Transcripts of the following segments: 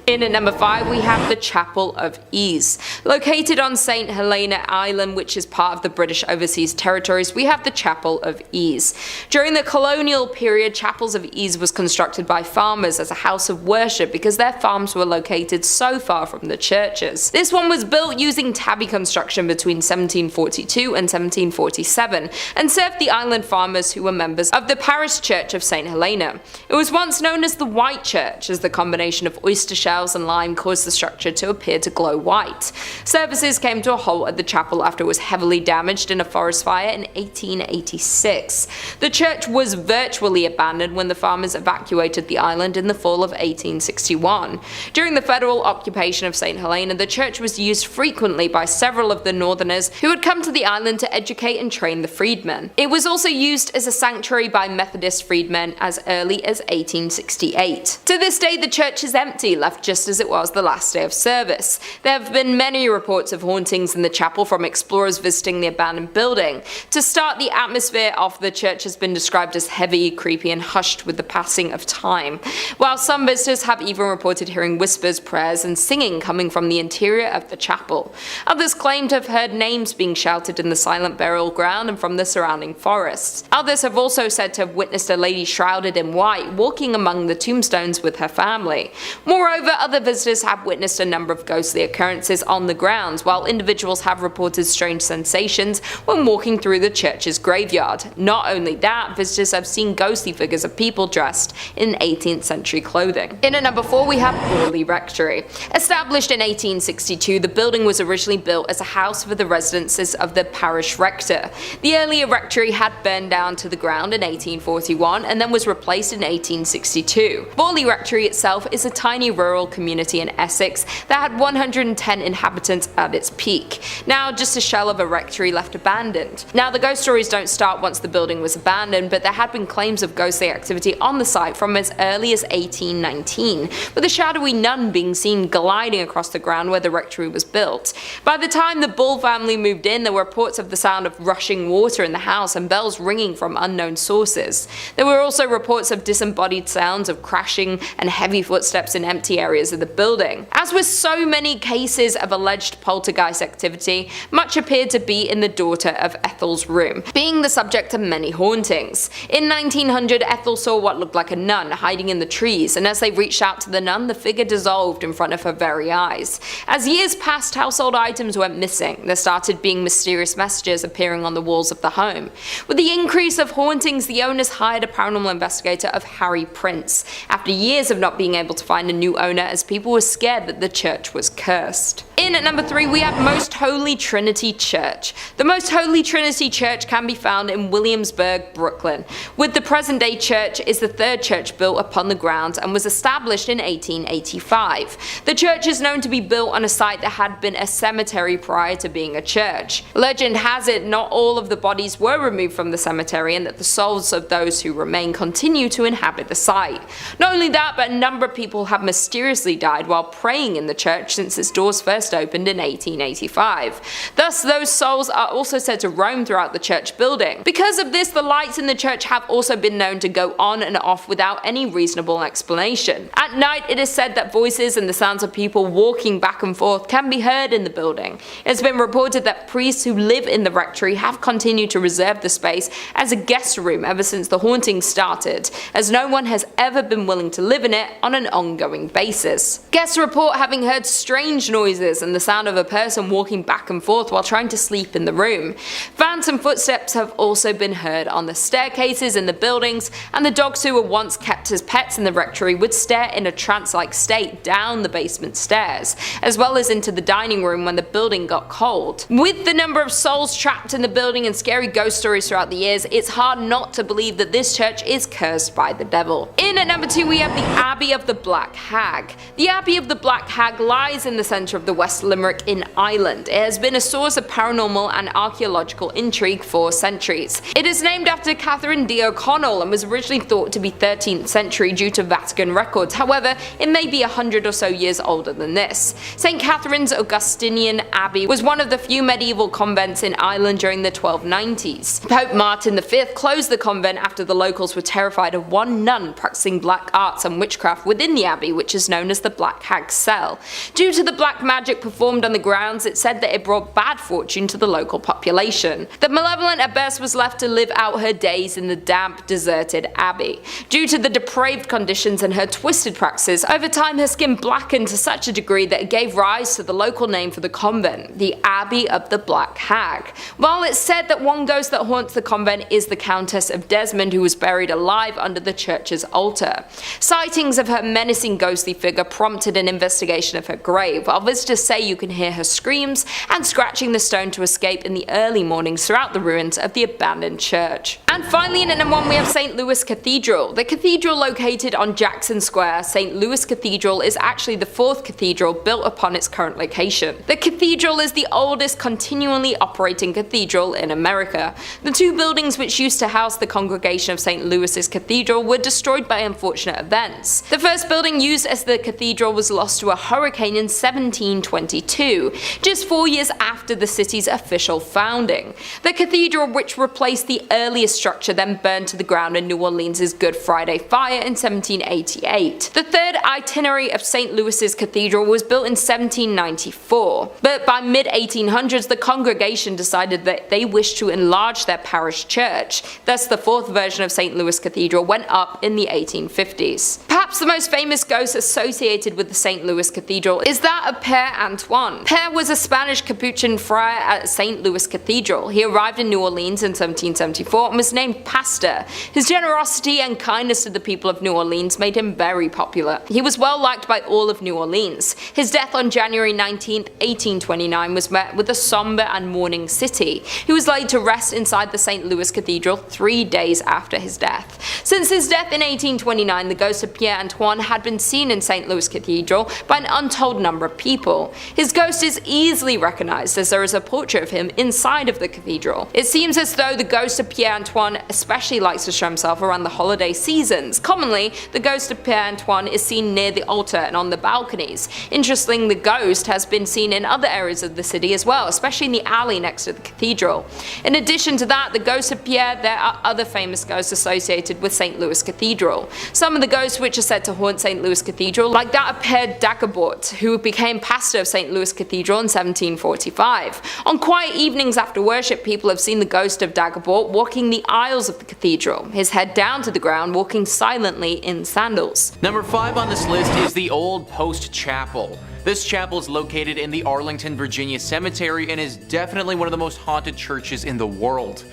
In at number 5 we have the Chapel of Ease. Located on St. Helena Island, which is part of the British Overseas Territories, we have the Chapel of Ease. During the colonial period, Chapels of Ease was constructed by farmers as a house of worship because their farms were located so far from the churches. This one was built using tabby construction between 1742 and 1747 and served the island farmers who were members of the Parish Church of St. Helena. It was once known as the White Church, as the combination of oyster shells and lime caused the structure to appear to glow white. Services came to a halt at the chapel after it was heavily damaged in a forest fire in 1886. The church was virtually abandoned when the farmers evacuated the island in the fall of 1861. During the federal occupation of St. Helena, the church was used frequently by several of the northerners who had come to the island to educate and train the freedmen. It was also used as a sanctuary by Methodist freedmen as early as 1868. To this day, the church is empty, left just as it was the last day of service. There have been many reports of hauntings in the chapel, from explorers visiting the abandoned building. To start, the atmosphere of the church has been described as heavy, creepy, and hushed with the passing of time, while some visitors have even reported hearing whispers, prayers, and singing coming from the interior of the chapel. Others claim to have heard names being shouted in the silent burial ground and from the surrounding forests. Others have also said to have witnessed a lady shrouded in white walking among the tombstones with her family. Moreover, other visitors have witnessed a number of ghostly occurrences on the grounds, while individuals have reported strange sensations when walking through the church's graveyard. Not only that, visitors have seen ghostly figures of people dressed in 18th century clothing. In at number 4 we have Borley Rectory. Established in 1862, the building was originally built as a house for the residences of the parish rector. The earlier rectory had burned down to the ground in 1841 and then was replaced in 1862. Borley Rectory itself is a tiny rural community in Essex that had 110 inhabitants at its peak. Now just a shell of a rectory left abandoned. Now the ghost stories don't start once the building was abandoned, but there had been claims of ghostly activity on the site from as early as 1819, with a shadowy nun being seen gliding across the ground where the rectory was built. By the time the Bull family moved in, there were reports of the sound of rushing water in the house and bells ringing from unknown sources. There were also reports of disembodied sounds of crashing and heavy footsteps in empty areas of the building. As with so many cases of alleged poltergeist activity, much appeared to be in the daughter of Ethel's room, being the subject of many hauntings. In 1900, Ethel saw what looked like a nun hiding in the trees, and as they reached out to the nun, the figure dissolved in front of her very eyes. As years passed, household items went missing. There started being mysterious messages appearing on the walls of the home. With the increase of hauntings, the owners hired a paranormal investigator of Harry Prince, after years of not being able to find a new owner as people were scared that the church was cursed. In at number 3 we have Most Holy Trinity Church. The Most Holy Trinity Church can be found in Williamsburg, Brooklyn. With the present day church is the third church built upon the grounds and was established in 1885. The church is known to be built on a site that had been a cemetery prior to being a church. Legend has it not all of the bodies were removed from the cemetery and that the souls of those who remain continue to inhabit the site. Not only that, but a number of people have mysteriously died while praying in the church since its doors first opened in 1885. Thus, those souls are also said to roam throughout the church building. Because of this, the lights in the church have also been known to go on and off without any reasonable explanation. At night, it is said that voices and the sounds of people walking back and forth can be heard in the building. It's been reported that priests who live in the rectory have continued to reserve the space as a guest room ever since the hauntings started, as no one has ever been willing to live in it on an ongoing basis. Guests report having heard strange noises and the sound of a person walking back and forth while trying to sleep in the room. Phantom footsteps have also been heard on the staircases in the buildings, and the dogs who were once kept as pets in the rectory would stare in a trance-like state down the basement stairs, as well as into the dining room when the building got cold. With the number of souls trapped in the building and scary ghost stories throughout the years, it's hard not to believe that this church is cursed by the devil. In at number 2 we have the Abbey of the Black Hag. The Abbey of the Black Hag lies in the centre of the West Limerick in Ireland. It has been a source of paranormal and archaeological intrigue for centuries. It is named after Catherine de O'Connell and was originally thought to be 13th century due to Vatican records. However, it may be 100 or so years older than this. St. Catherine's Augustinian Abbey was one of the few medieval convents in Ireland during the 1290s. Pope Martin V closed the convent after the locals were terrified of one nun practicing black arts and witchcraft within the abbey, which is known as the Black Hag cell. Due to the black magic performed on the grounds, it said that it brought bad fortune to the local population. The malevolent abbess was left to live out her days in the damp, deserted abbey. Due to the depraved conditions and her twisted practices, over time her skin blackened to such a degree that it gave rise to the local name for the convent, the Abbey of the Black Hag. While it's said that one ghost that haunts the convent is the Countess of Desmond, who was buried alive under the church's altar. Sightings of her menacing ghostly figure prompted an investigation of her grave, while visitors say you can hear her screams and scratching the stone to escape in the early mornings throughout the ruins of the abandoned church. And finally, in at number 1 we have St. Louis Cathedral. The cathedral located on Jackson Square, St. Louis Cathedral is actually the 4th cathedral built upon its current location. The cathedral is the oldest continually operating cathedral in America. The two buildings which used to house the congregation of St. Louis's cathedral were destroyed by unfortunate events. The first building used as the cathedral was lost to a hurricane in 1722, just 4 years after the city's official founding. The cathedral, which replaced the earliest structure, then burned to the ground in New Orleans' Good Friday fire in 1788. The third itinerary of St. Louis's cathedral was built in 1794, but by mid-1800s the congregation decided that they wished to enlarge their parish church. Thus the 4th version of St. Louis Cathedral went up in the 1850s. Perhaps the most famous ghost associated with the St. Louis Cathedral is that of Père Antoine. Père was a Spanish Capuchin friar at St. Louis Cathedral. He arrived in New Orleans in 1774 and was named pastor. His generosity and kindness to the people of New Orleans made him very popular. He was well liked by all of New Orleans. His death on January 19, 1829 was met with a somber and mourning city. He was laid to rest inside the St. Louis Cathedral 3 days after his death. Since his death in 1829, the ghost of Pierre Antoine had been seen in St. Louis Cathedral by an untold number of people. His ghost is easily recognized as there is a portrait of him inside of the cathedral. It seems as though the ghost of Pierre Antoine especially likes to show himself around the holiday seasons. Commonly, the ghost of Pierre Antoine is seen near the altar and on the balconies. Interestingly, the ghost has been seen in other areas of the city as well, especially in the alley next to the cathedral. In addition to that, the ghost of Pierre, there are other famous ghosts associated with St. Louis Cathedral. Some of the ghosts which are said to haunt St. Louis Cathedral, like that of Père Dagobert, who became pastor of St. Louis Cathedral in 1745. On quiet evenings after worship, people have seen the ghost of Dagobert walking the aisles of the cathedral, his head down to the ground, walking silently in sandals. Number 5 on this list is the Old Post Chapel. This chapel is located in the Arlington, Virginia cemetery and is definitely one of the most haunted churches in the world.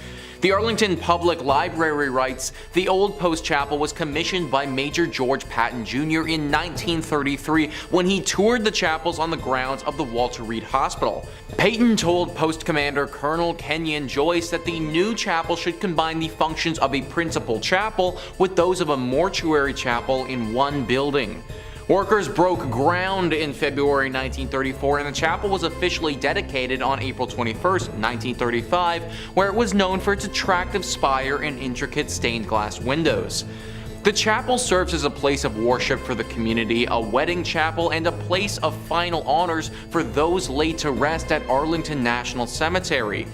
The Arlington Public Library writes, the Old Post Chapel was commissioned by Major George Patton Jr. in 1933 when he toured the chapels on the grounds of the Walter Reed Hospital. Patton told Post Commander Colonel Kenyon Joyce that the new chapel should combine the functions of a principal chapel with those of a mortuary chapel in one building. Workers broke ground in February 1934 and the chapel was officially dedicated on April 21, 1935, where it was known for its attractive spire and intricate stained glass windows. The chapel serves as a place of worship for the community, a wedding chapel, and a place of final honors for those laid to rest at Arlington National Cemetery.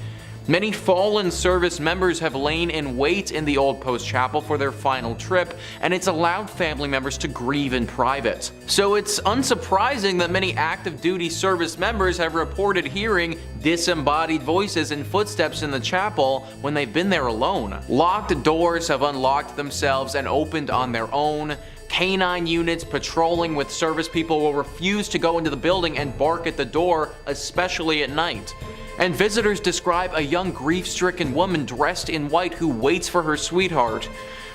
Many fallen service members have lain in wait in the Old Post Chapel for their final trip, and it's allowed family members to grieve in private. So it's unsurprising that many active duty service members have reported hearing disembodied voices and footsteps in the chapel when they've been there alone. Locked doors have unlocked themselves and opened on their own. Canine units patrolling with service people will refuse to go into the building and bark at the door, especially at night. And visitors describe a young grief-stricken woman dressed in white who waits for her sweetheart.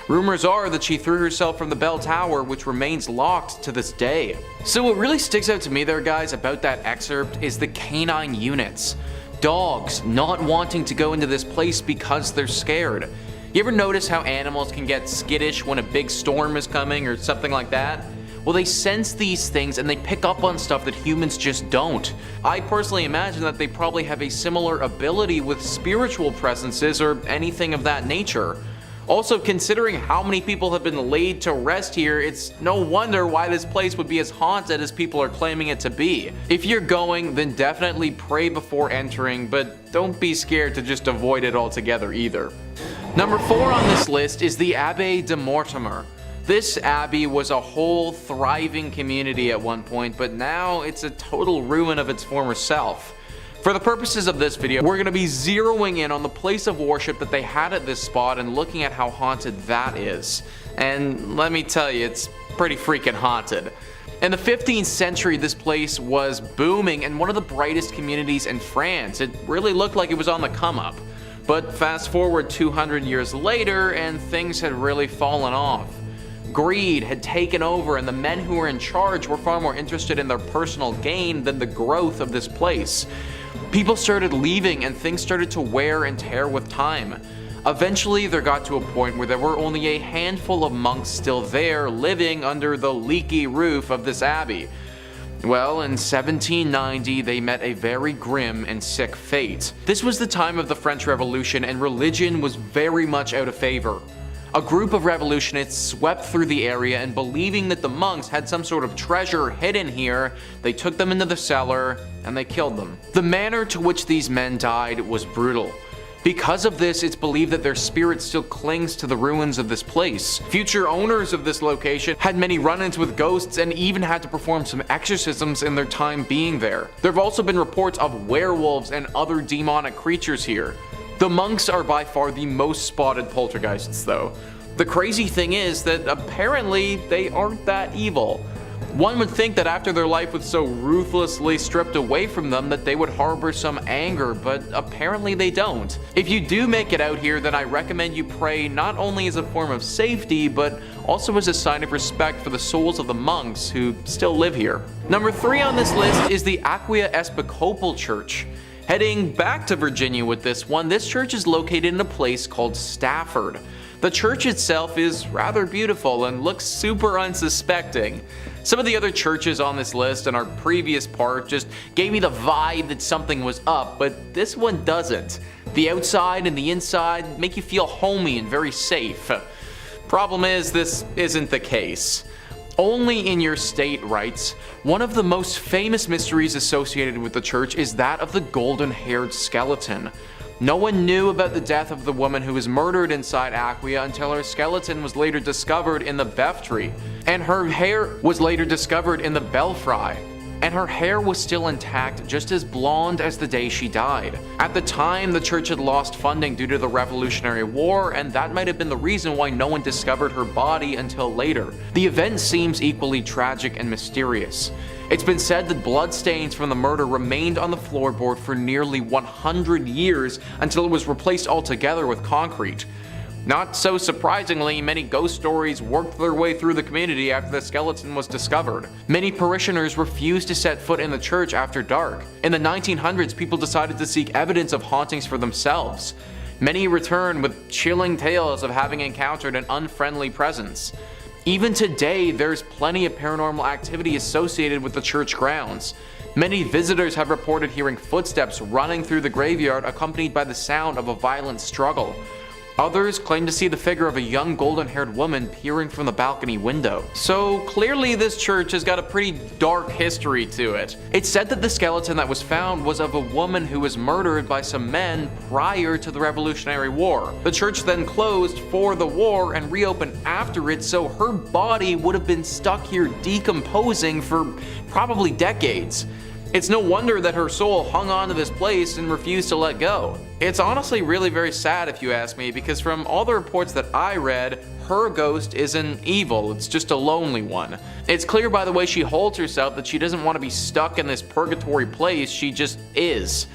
Rumors are that she threw herself from the bell tower, which remains locked to this day. So what really sticks out to me there, guys, about that excerpt is the canine units. Dogs not wanting to go into this place because they're scared. You ever notice how animals can get skittish when a big storm is coming or something like that? well, they sense these things and they pick up on stuff that humans just don't. I personally imagine that they probably have a similar ability with spiritual presences or anything of that nature. Also, considering how many people have been laid to rest here, it's no wonder why this place would be as haunted as people are claiming it to be. If you're going, then definitely pray before entering, but don't be scared to just avoid it altogether either. Number 4 on this list is the Abbey de Mortimer. This abbey was a whole thriving community at one point, but now it's a total ruin of its former self. For the purposes of this video, we're going to be zeroing in on the place of worship that they had at this spot and looking at how haunted that is. And let me tell you, it's pretty freaking haunted. In the 15th century, this place was booming and one of the brightest communities in France. It really looked like it was on the come up. But fast forward 200 years later and things had really fallen off. Greed had taken over and the men who were in charge were far more interested in their personal gain than the growth of this place. People started leaving and things started to wear and tear with time. Eventually there got to a point where there were only a handful of monks still there living under the leaky roof of this abbey. Well, in 1790 they met a very grim and sick fate. This was the time of the French Revolution and religion was very much out of favor. A group of revolutionists swept through the area and believing that the monks had some sort of treasure hidden here, they took them into the cellar and they killed them. The manner to which these men died was brutal. Because of this, it's believed that their spirit still clings to the ruins of this place. Future owners of this location had many run-ins with ghosts and even had to perform some exorcisms in their time being there. There have also been reports of werewolves and other demonic creatures here. The monks are by far the most spotted poltergeists though. The crazy thing is that apparently they aren't that evil. One would think that after their life was so ruthlessly stripped away from them that they would harbor some anger, but apparently they don't. If you do make it out here, then I recommend you pray not only as a form of safety, but also as a sign of respect for the souls of the monks who still live here. Number 3 on this list is the Aquia Episcopal Church. Heading back to Virginia with this one, this church is located in a place called Stafford. The church itself is rather beautiful and looks super unsuspecting. Some of the other churches on this list and our previous part just gave me the vibe that something was up, but this one doesn't. The outside and the inside make you feel homey and very safe. Problem is, this isn't the case. Only in your state writes, one of the most famous mysteries associated with the church is that of the golden-haired skeleton. No one knew about the death of the woman who was murdered inside Aquia until her skeleton was later discovered in the Beftrey, and her hair was later discovered in the Belfry. And her hair was still intact, just as blonde as the day she died. At the time, the church had lost funding due to the Revolutionary War, and that might have been the reason why no one discovered her body until later. The event seems equally tragic and mysterious. It's been said that bloodstains from the murder remained on the floorboard for nearly 100 years until it was replaced altogether with concrete. Not so surprisingly, many ghost stories worked their way through the community after the skeleton was discovered. Many parishioners refused to set foot in the church after dark. In the 1900s, people decided to seek evidence of hauntings for themselves. Many returned with chilling tales of having encountered an unfriendly presence. Even today, there's plenty of paranormal activity associated with the church grounds. Many visitors have reported hearing footsteps running through the graveyard accompanied by the sound of a violent struggle. Others claim to see the figure of a young golden-haired woman peering from the balcony window. So clearly this church has got a pretty dark history to it. It's said that the skeleton that was found was of a woman who was murdered by some men prior to the Revolutionary War. The church then closed for the war and reopened after it, so her body would have been stuck here decomposing for probably decades. It's no wonder that her soul hung on to this place and refused to let go. It's honestly really very sad if you ask me, because from all the reports that I read, her ghost isn't evil, it's just a lonely one. It's clear by the way she holds herself that she doesn't want to be stuck in this purgatory place, she just is.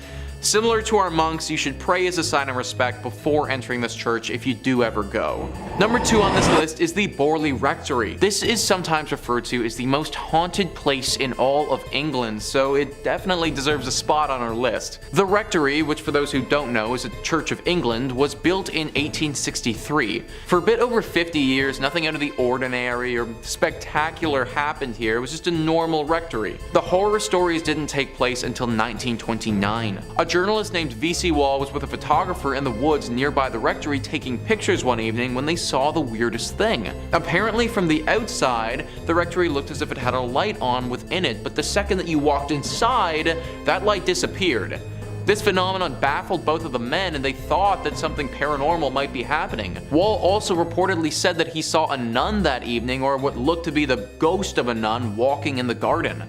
Similar to our monks, you should pray as a sign of respect before entering this church if you do ever go. Number 2 on this list is the Borley Rectory. This is sometimes referred to as the most haunted place in all of England, so it definitely deserves a spot on our list. The Rectory, which for those who don't know is a Church of England, was built in 1863. For a bit over 50 years, nothing out of the ordinary or spectacular happened here. It was just a normal rectory. The horror stories didn't take place until 1929. A journalist named V.C. Wall was with a photographer in the woods nearby the rectory taking pictures one evening when they saw the weirdest thing. Apparently from the outside, the rectory looked as if it had a light on within it, but the second that you walked inside, that light disappeared. This phenomenon baffled both of the men, and they thought that something paranormal might be happening. Wall also reportedly said that he saw a nun that evening, or what looked to be the ghost of a nun, walking in the garden.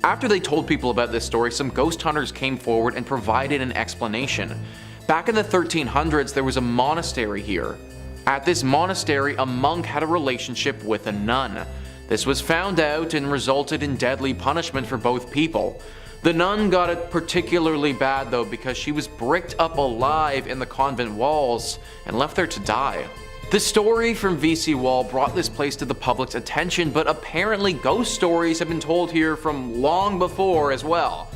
After they told people about this story, some ghost hunters came forward and provided an explanation. Back in the 1300s, there was a monastery here. At this monastery, a monk had a relationship with a nun. This was found out and resulted in deadly punishment for both people. The nun got it particularly bad though, because she was bricked up alive in the convent walls and left there to die. The story from V.C. Wall brought this place to the public's attention, but apparently ghost stories have been told here from long before as well.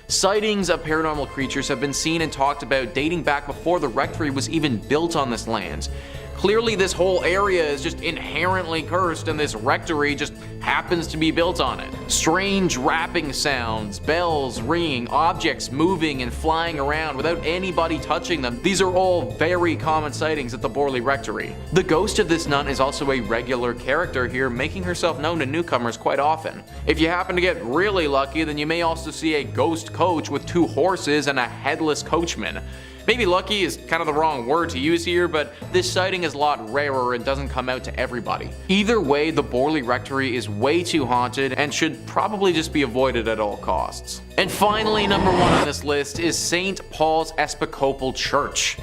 Sightings of paranormal creatures have been seen and talked about dating back before the rectory was even built on this land. Clearly this whole area is just inherently cursed, and this rectory just happens to be built on it. Strange rapping sounds, bells ringing, objects moving and flying around without anybody touching them. These are all very common sightings at the Borley Rectory. The ghost of this nun is also a regular character here, making herself known to newcomers quite often. If you happen to get really lucky, then you may also see a ghost coach with 2 horses and a headless coachman. Maybe lucky is kind of the wrong word to use here, but this sighting is a lot rarer and doesn't come out to everybody. Either way, the Borley Rectory is way too haunted and should probably just be avoided at all costs. And finally, number 1 on this list is St. Paul's Episcopal Church.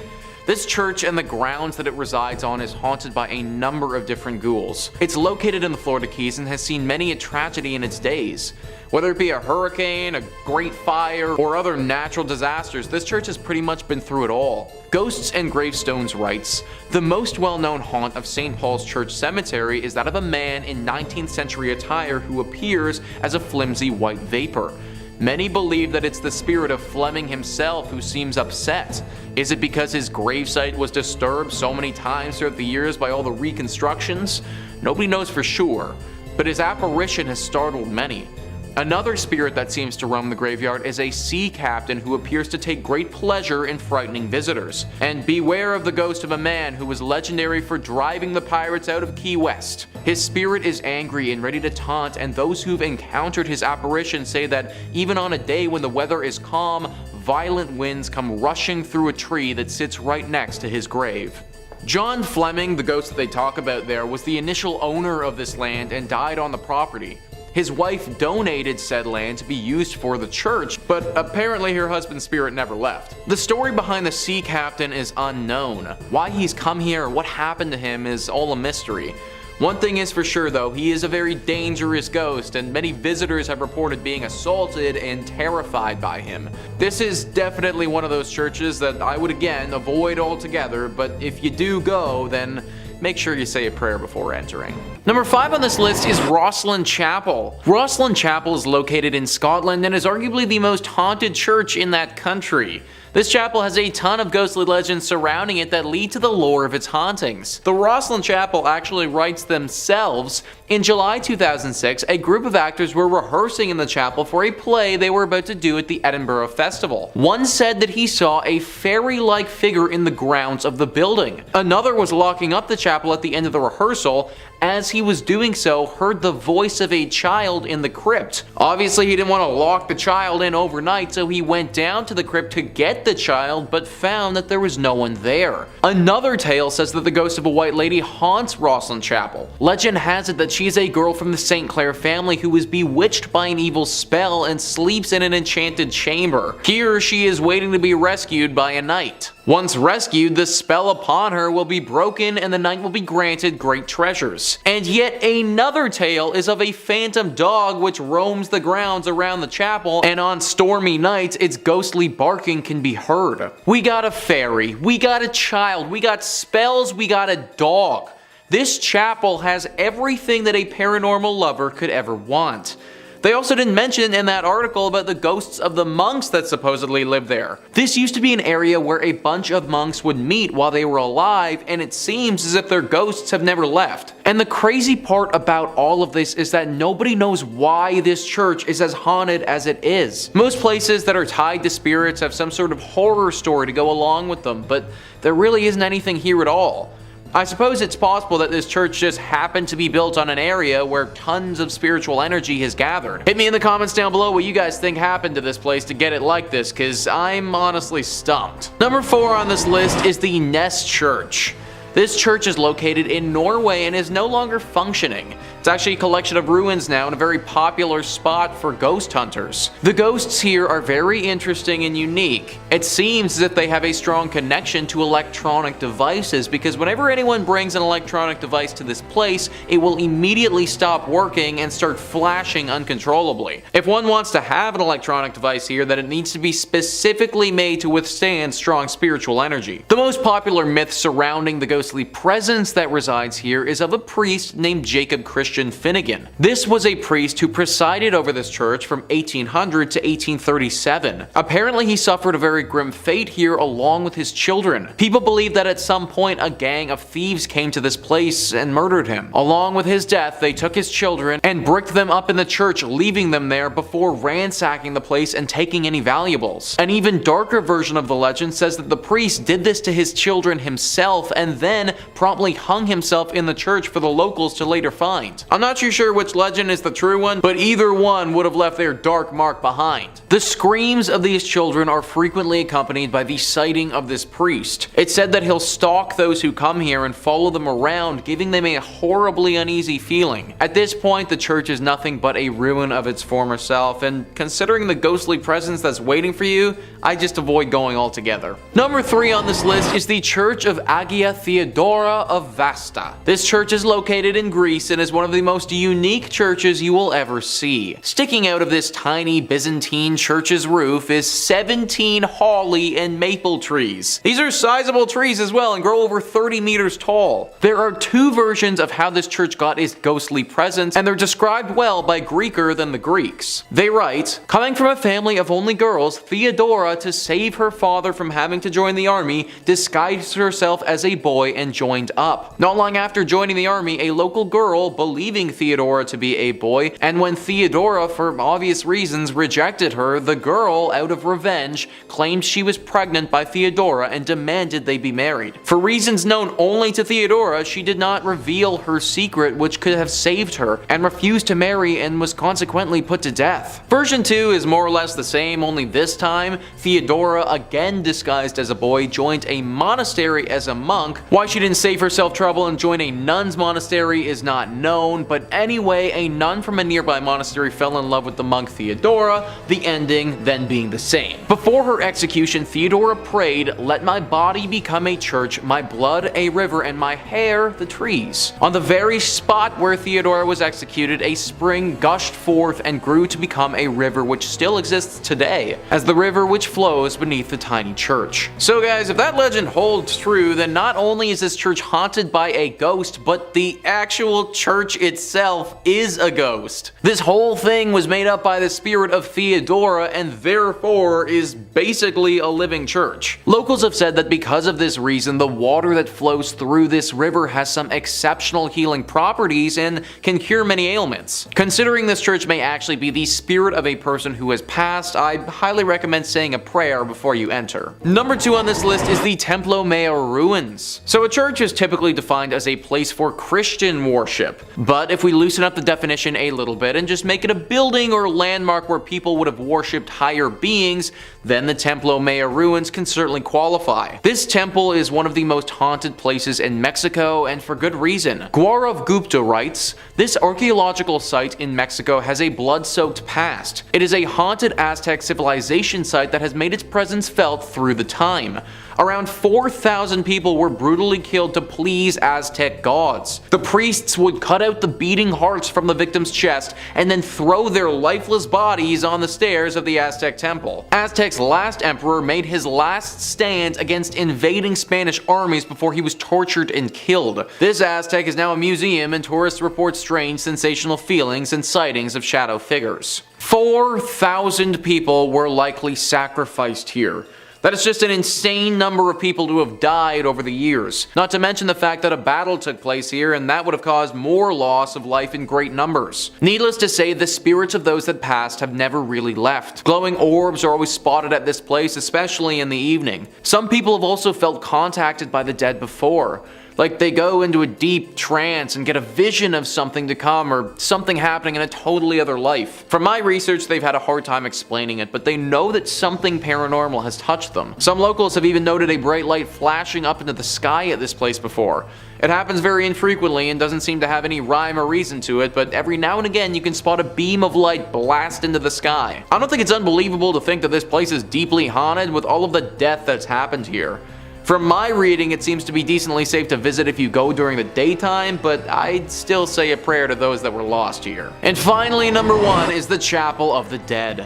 This church and the grounds that it resides on is haunted by a number of different ghouls. It's located in the Florida Keys and has seen many a tragedy in its days. Whether it be a hurricane, a great fire, or other natural disasters, this church has pretty much been through it all. Ghosts and Gravestones writes, "The most well-known haunt of St. Paul's Church Cemetery is that of a man in 19th century attire who appears as a flimsy white vapor. Many believe that it's the spirit of Fleming himself who seems upset. Is it because his gravesite was disturbed so many times throughout the years by all the reconstructions? Nobody knows for sure, but his apparition has startled many. Another spirit that seems to roam the graveyard is a sea captain who appears to take great pleasure in frightening visitors. And beware of the ghost of a man who was legendary for driving the pirates out of Key West. His spirit is angry and ready to taunt, and those who've encountered his apparition say that even on a day when the weather is calm, violent winds come rushing through a tree that sits right next to his grave." John Fleming, the ghost that they talk about there, was the initial owner of this land and died on the property. His wife donated said land to be used for the church, but apparently her husband's spirit never left. The story behind the sea captain is unknown. Why he's come here or what happened to him is all a mystery. One thing is for sure though, he is a very dangerous ghost, and many visitors have reported being assaulted and terrified by him. This is definitely one of those churches that I would again avoid altogether, but if you do go, then make sure you say a prayer before entering. Number 5 on this list is Rosslyn Chapel. Rosslyn Chapel is located in Scotland and is arguably the most haunted church in that country. This chapel has a ton of ghostly legends surrounding it that lead to the lore of its hauntings. The Rosslyn Chapel actually writes themselves. In July 2006, a group of actors were rehearsing in the chapel for a play they were about to do at the Edinburgh Festival. One said that he saw a fairy-like figure in the grounds of the building. Another was locking up the chapel at the end of the rehearsal. As he was doing so, heard the voice of a child in the crypt. Obviously, he didn't want to lock the child in overnight, so he went down to the crypt to get the child, but found that there was no one there. Another tale says that the ghost of a white lady haunts Rosslyn Chapel. Legend has it that she is a girl from the St. Clair family who was bewitched by an evil spell and sleeps in an enchanted chamber. Here she is waiting to be rescued by a knight. Once rescued, the spell upon her will be broken and the knight will be granted great treasures. And yet another tale is of a phantom dog which roams the grounds around the chapel, and on stormy nights its ghostly barking can be heard. We got a fairy, we got a child, we got spells, we got a dog. This chapel has everything that a paranormal lover could ever want. They also didn't mention in that article about the ghosts of the monks that supposedly lived there. This used to be an area where a bunch of monks would meet while they were alive, and it seems as if their ghosts have never left. And the crazy part about all of this is that nobody knows why this church is as haunted as it is. Most places that are tied to spirits have some sort of horror story to go along with them, but there really isn't anything here at all. I suppose it's possible that this church just happened to be built on an area where tons of spiritual energy has gathered. Hit me in the comments down below what you guys think happened to this place to get it like this, cause I'm honestly stumped. Number 4 on this list is the Ness Church. This church is located in Norway and is no longer functioning. It's actually a collection of ruins now and a very popular spot for ghost hunters. The ghosts here are very interesting and unique. It seems as if they have a strong connection to electronic devices, because whenever anyone brings an electronic device to this place, it will immediately stop working and start flashing uncontrollably. If one wants to have an electronic device here, then it needs to be specifically made to withstand strong spiritual energy. The most popular myth surrounding the ghostly presence that resides here is of a priest named Jacob Christian Finnegan. This was a priest who presided over this church from 1800 to 1837. Apparently he suffered a very grim fate here along with his children. People believe that at some point a gang of thieves came to this place and murdered him. Along with his death, they took his children and bricked them up in the church, leaving them there before ransacking the place and taking any valuables. An even darker version of the legend says that the priest did this to his children himself and then promptly hung himself in the church for the locals to later find. I'm not too sure which legend is the true one, but either one would have left their dark mark behind. The screams of these children are frequently accompanied by the sighting of this priest. It's said that he'll stalk those who come here and follow them around, giving them a horribly uneasy feeling. At this point, the church is nothing but a ruin of its former self, and considering the ghostly presence that's waiting for you, I just avoid going altogether. Number 3 on this list is the Church of Agia Theodora of Vasta. This church is located in Greece and is one of the most unique churches you will ever see. Sticking out of this tiny Byzantine church's roof is 17 holly and maple trees. These are sizable trees as well and grow over 30 meters tall. There are 2 versions of how this church got its ghostly presence, and they're described well by Greeker than the Greeks. They write, coming from a family of only girls, Theodora, to save her father from having to join the army, disguised herself as a boy and joined up. Not long after joining the army, a local girl, believing Theodora to be a boy, and when Theodora, for obvious reasons, rejected her, the girl, out of revenge, claimed she was pregnant by Theodora and demanded they be married. For reasons known only to Theodora, she did not reveal her secret, which could have saved her, and refused to marry and was consequently put to death. Version 2 is more or less the same, only this time, Theodora, again disguised as a boy, joined a monastery as a monk. Why she didn't save herself trouble and join a nun's monastery is not known, but anyway, a nun from a nearby monastery fell in love with the monk Theodora, the ending then being the same. Before her execution, Theodora prayed, "Let my body become a church, my blood a river, and my hair the trees." On the very spot where Theodora was executed, a spring gushed forth and grew to become a river which still exists today, as the river which flows beneath the tiny church. So guys, if that legend holds true, then not only is this church haunted by a ghost, but the actual church itself is a ghost. This whole thing was made up by the spirit of Theodora and therefore is basically a living church. Locals have said that because of this reason, the water that flows through this river has some exceptional healing properties and can cure many ailments. Considering this church may actually be the spirit of a person who has passed, I highly recommend saying a prayer before you enter. Number 2 on this list is the Templo Mayor ruins. So a church is typically defined as a place for Christian worship, But if we loosen up the definition a little bit and just make it a building or landmark where people would have worshipped higher beings, then the Templo Mayor ruins can certainly qualify. This temple is one of the most haunted places in Mexico, and for good reason. Gaurav Gupta writes, "This archaeological site in Mexico has a blood-soaked past. It is a haunted Aztec civilization site that has made its presence felt through the time. Around 4,000 people were brutally killed to please Aztec gods. The priests would cut out the beating hearts from the victim's chest and then throw their lifeless bodies on the stairs of the Aztec temple. Aztec's last emperor made his last stand against invading Spanish armies before he was tortured and killed. This Aztec is now a museum, and tourists report strange, sensational feelings and sightings of shadow figures." 4,000 people were likely sacrificed here. That is just an insane number of people to have died over the years. Not to mention the fact that a battle took place here, and that would have caused more loss of life in great numbers. Needless to say, the spirits of those that passed have never really left. Glowing orbs are always spotted at this place, especially in the evening. Some people have also felt contacted by the dead before. Like they go into a deep trance and get a vision of something to come or something happening in a totally other life. From my research, they've had a hard time explaining it, but they know that something paranormal has touched them. Some locals have even noted a bright light flashing up into the sky at this place before. It happens very infrequently and doesn't seem to have any rhyme or reason to it, but every now and again you can spot a beam of light blast into the sky. I don't think it's unbelievable to think that this place is deeply haunted with all of the death that's happened here. From my reading, it seems to be decently safe to visit if you go during the daytime, but I'd still say a prayer to those that were lost here. And finally, number 1 is the Chapel of the Dead.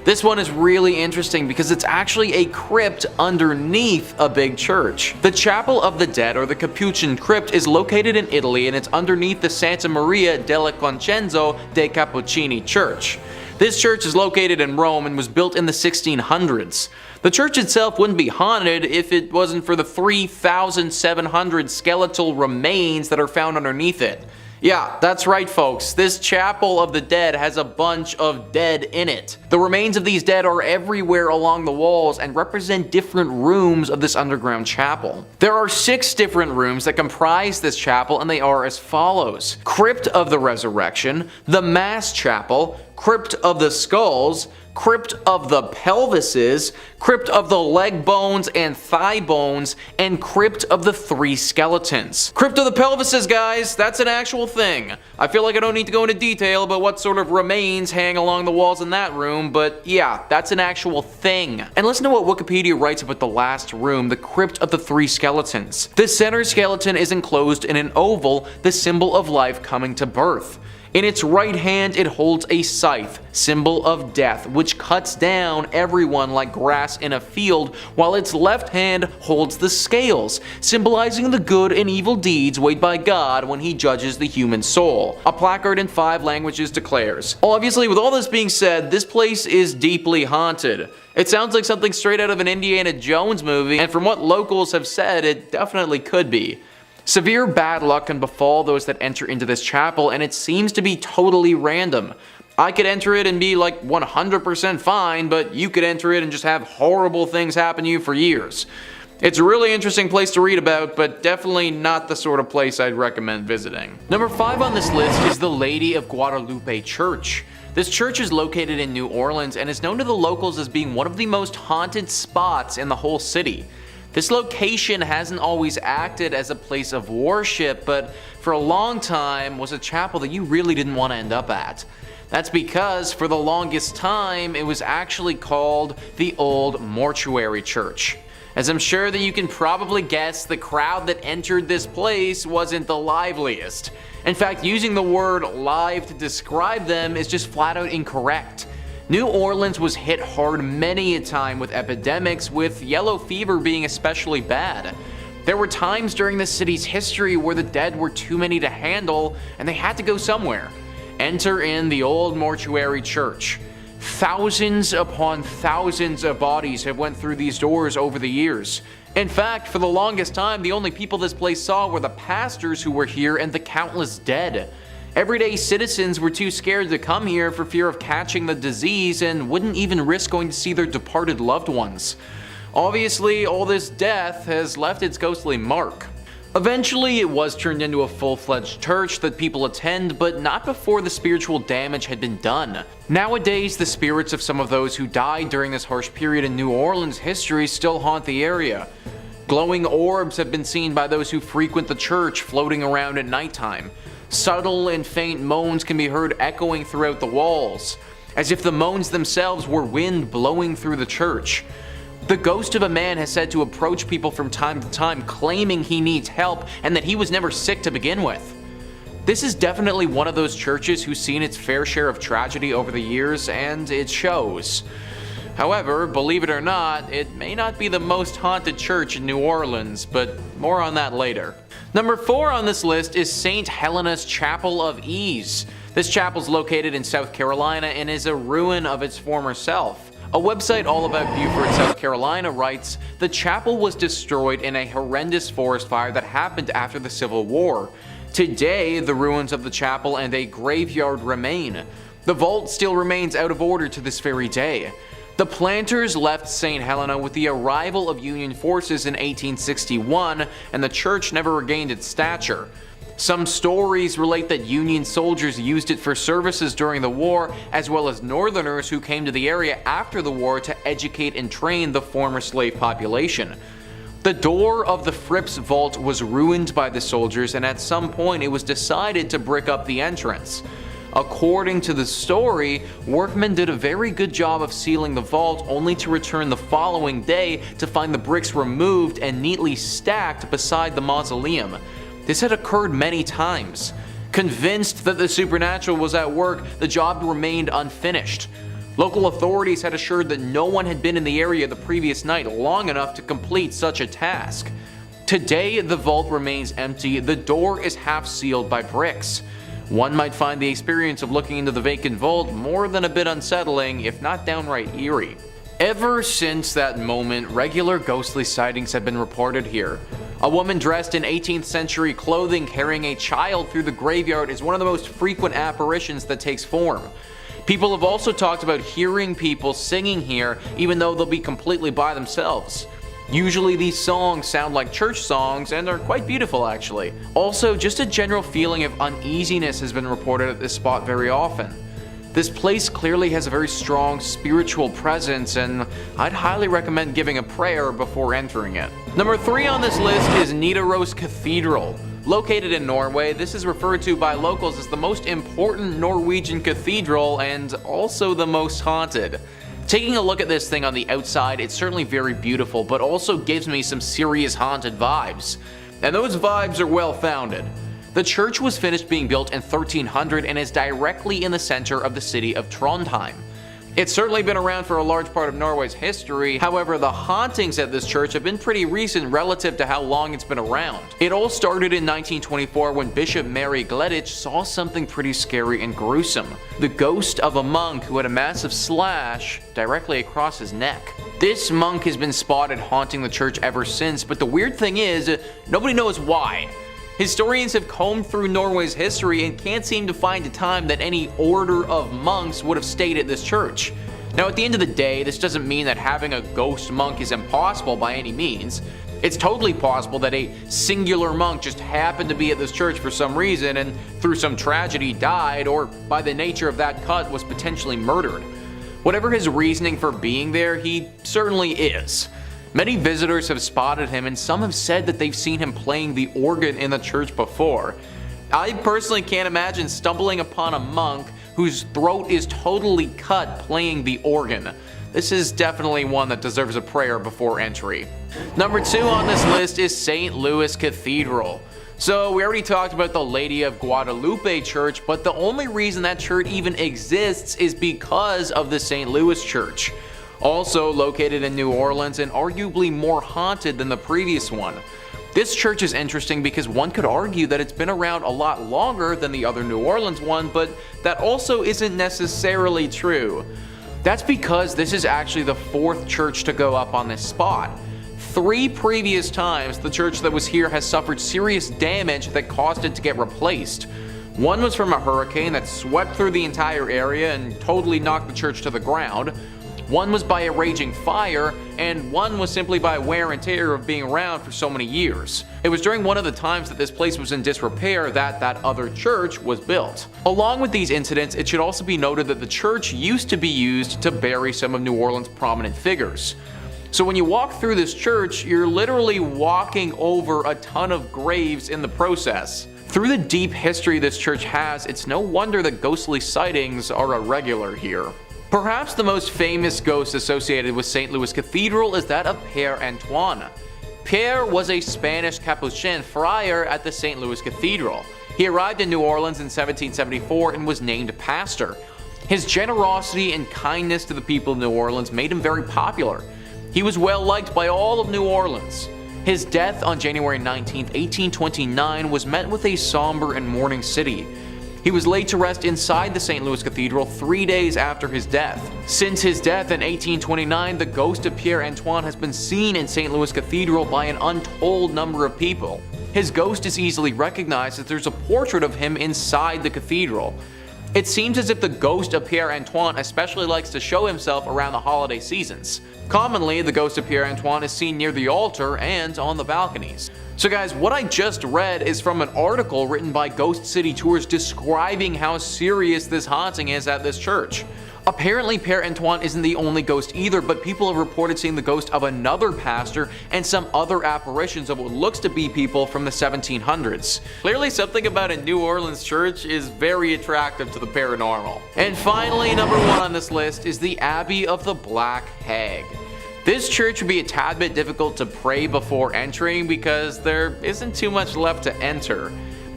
This one is really interesting because it's actually a crypt underneath a big church. The Chapel of the Dead, or the Capuchin Crypt, is located in Italy, and it's underneath the Santa Maria della Concenzo dei Cappuccini Church. This church is located in Rome and was built in the 1600s. The church itself wouldn't be haunted if it wasn't for the 3,700 skeletal remains that are found underneath it. Yeah, that's right folks, this Chapel of the Dead has a bunch of dead in it. The remains of these dead are everywhere along the walls and represent different rooms of this underground chapel. There are 6 different rooms that comprise this chapel, and they are as follows: Crypt of the Resurrection, the Mass Chapel, Crypt of the Skulls, Crypt of the Pelvises, Crypt of the Leg Bones and Thigh Bones, and Crypt of the 3 Skeletons. Crypt of the Pelvises, guys, that's an actual thing. I feel like I don't need to go into detail about what sort of remains hang along the walls in that room, but yeah, that's an actual thing. And listen to what Wikipedia writes about the last room, the Crypt of the 3 Skeletons. The center skeleton is enclosed in an oval, the symbol of life coming to birth. In its right hand it holds a scythe, symbol of death, which cuts down everyone like grass in a field, while its left hand holds the scales, symbolizing the good and evil deeds weighed by God when he judges the human soul. A placard in 5 languages declares. Obviously, with all this being said, this place is deeply haunted. It sounds like something straight out of an Indiana Jones movie, and from what locals have said, it definitely could be. Severe bad luck can befall those that enter into this chapel, and it seems to be totally random. I could enter it and be like 100% fine, but you could enter it and just have horrible things happen to you for years. It's a really interesting place to read about, but definitely not the sort of place I'd recommend visiting. Number 5 on this list is the Lady of Guadalupe Church. This church is located in New Orleans and is known to the locals as being one of the most haunted spots in the whole city. This location hasn't always acted as a place of worship, but for a long time was a chapel that you really didn't want to end up at. That's because for the longest time it was actually called the Old Mortuary Church. As I'm sure that you can probably guess, the crowd that entered this place wasn't the liveliest. In fact, using the word live to describe them is just flat out incorrect. New Orleans was hit hard many a time with epidemics, with yellow fever being especially bad. There were times during the city's history where the dead were too many to handle and they had to go somewhere. Enter in the Old Mortuary Church. Thousands upon thousands of bodies have went through these doors over the years. In fact, for the longest time, the only people this place saw were the pastors who were here and the countless dead. Everyday citizens were too scared to come here for fear of catching the disease and wouldn't even risk going to see their departed loved ones. Obviously, all this death has left its ghostly mark. Eventually, it was turned into a full-fledged church that people attend, but not before the spiritual damage had been done. Nowadays, the spirits of some of those who died during this harsh period in New Orleans history still haunt the area. Glowing orbs have been seen by those who frequent the church floating around at nighttime. Subtle and faint moans can be heard echoing throughout the walls, as if the moans themselves were wind blowing through the church. The ghost of a man has said to approach people from time to time claiming he needs help and that he was never sick to begin with. This is definitely one of those churches who's seen its fair share of tragedy over the years, and it shows. However, believe it or not, it may not be the most haunted church in New Orleans, but more on that later. Number 4 on this list is St. Helena's Chapel of Ease. This chapel is located in South Carolina and is a ruin of its former self. A website all about Beaufort, South Carolina writes, "The chapel was destroyed in a horrendous forest fire that happened after the Civil War. Today, the ruins of the chapel and a graveyard remain. The vault still remains out of order to this very day. The planters left St. Helena with the arrival of Union forces in 1861, and the church never regained its stature. Some stories relate that Union soldiers used it for services during the war, as well as Northerners who came to the area after the war to educate and train the former slave population. The door of the Fripp's vault was ruined by the soldiers, and at some point it was decided to brick up the entrance. According to the story, workmen did a very good job of sealing the vault, only to return the following day to find the bricks removed and neatly stacked beside the mausoleum. This had occurred many times. Convinced that the supernatural was at work, the job remained unfinished. Local authorities had assured that no one had been in the area the previous night long enough to complete such a task. Today, the vault remains empty. The door is half sealed by bricks. One might find the experience of looking into the vacant vault more than a bit unsettling, if not downright eerie. Ever since that moment, regular ghostly sightings have been reported here. A woman dressed in 18th century clothing carrying a child through the graveyard is one of the most frequent apparitions that takes form. People have also talked about hearing people singing here even though they'll be completely by themselves. Usually these songs sound like church songs and are quite beautiful actually. Also, just a general feeling of uneasiness has been reported at this spot very often. This place clearly has a very strong spiritual presence, and I'd highly recommend giving a prayer before entering it. Number 3 on this list is Nidaros Cathedral. Located in Norway, this is referred to by locals as the most important Norwegian cathedral and also the most haunted. Taking a look at this thing on the outside, it's certainly very beautiful, but also gives me some serious haunted vibes. And those vibes are well founded. The church was finished being built in 1300 and is directly in the center of the city of Trondheim. It's certainly been around for a large part of Norway's history, however the hauntings at this church have been pretty recent relative to how long it's been around. It all started in 1924 when Bishop Mary Gleditch saw something pretty scary and gruesome. The ghost of a monk who had a massive slash directly across his neck. This monk has been spotted haunting the church ever since, but the weird thing is, nobody knows why. Historians have combed through Norway's history and can't seem to find a time that any order of monks would have stayed at this church. Now at the end of the day, this doesn't mean that having a ghost monk is impossible by any means. It's totally possible that a singular monk just happened to be at this church for some reason and through some tragedy died, or by the nature of that cut was potentially murdered. Whatever his reasoning for being there, he certainly is. Many visitors have spotted him, and some have said that they've seen him playing the organ in the church before. I personally can't imagine stumbling upon a monk whose throat is totally cut playing the organ. This is definitely one that deserves a prayer before entry. Number 2 on this list is St. Louis Cathedral. So we already talked about the Lady of Guadalupe Church, but the only reason that church even exists is because of the St. Louis Church. Also located in New Orleans and arguably more haunted than the previous one. This church is interesting because one could argue that it's been around a lot longer than the other New Orleans one, but that also isn't necessarily true. That's because this is actually the 4th church to go up on this spot. 3 previous times the church that was here has suffered serious damage that caused it to get replaced. One was from a hurricane that swept through the entire area and totally knocked the church to the ground. One was by a raging fire, and one was simply by wear and tear of being around for so many years. It was during one of the times that this place was in disrepair that other church was built. Along with these incidents, it should also be noted that the church used to be used to bury some of New Orleans' prominent figures. So when you walk through this church, you're literally walking over a ton of graves in the process. Through the deep history this church has, it's no wonder that ghostly sightings are a regular here. Perhaps the most famous ghost associated with St. Louis Cathedral is that of Père Antoine. Pierre was a Spanish Capuchin friar at the St. Louis Cathedral. He arrived in New Orleans in 1774 and was named pastor. His generosity and kindness to the people of New Orleans made him very popular. He was well liked by all of New Orleans. His death on January 19, 1829 was met with a somber and mourning city. He was laid to rest inside the St. Louis Cathedral 3 days after his death. Since his death in 1829, the ghost of Père Antoine has been seen in St. Louis Cathedral by an untold number of people. His ghost is easily recognized as there's a portrait of him inside the cathedral. It seems as if the ghost of Père Antoine especially likes to show himself around the holiday seasons. Commonly, the ghost of Père Antoine is seen near the altar and on the balconies. So guys, what I just read is from an article written by Ghost City Tours describing how serious this haunting is at this church. Apparently Père Antoine isn't the only ghost either, but people have reported seeing the ghost of another pastor and some other apparitions of what looks to be people from the 1700s. Clearly something about a New Orleans church is very attractive to the paranormal. And finally, number 1 on this list is the Abbey of the Black Hag. This church would be a tad bit difficult to pray before entering because there isn't too much left to enter.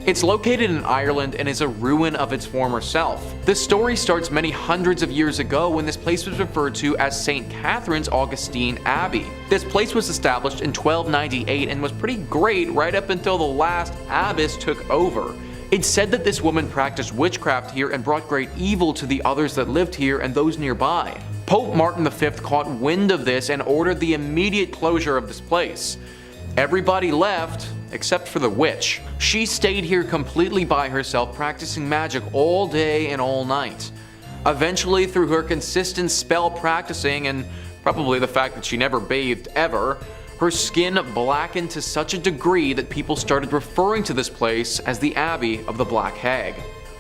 It's located in Ireland and is a ruin of its former self. The story starts many hundreds of years ago when this place was referred to as St. Catherine's Augustine Abbey. This place was established in 1298 and was pretty great right up until the last abbess took over. It's said that this woman practiced witchcraft here and brought great evil to the others that lived here and those nearby. Pope Martin V caught wind of this and ordered the immediate closure of this place. Everybody left, except for the witch. She stayed here completely by herself, practicing magic all day and all night. Eventually, through her consistent spell practicing and probably the fact that she never bathed ever, her skin blackened to such a degree that people started referring to this place as the Abbey of the Black Hag.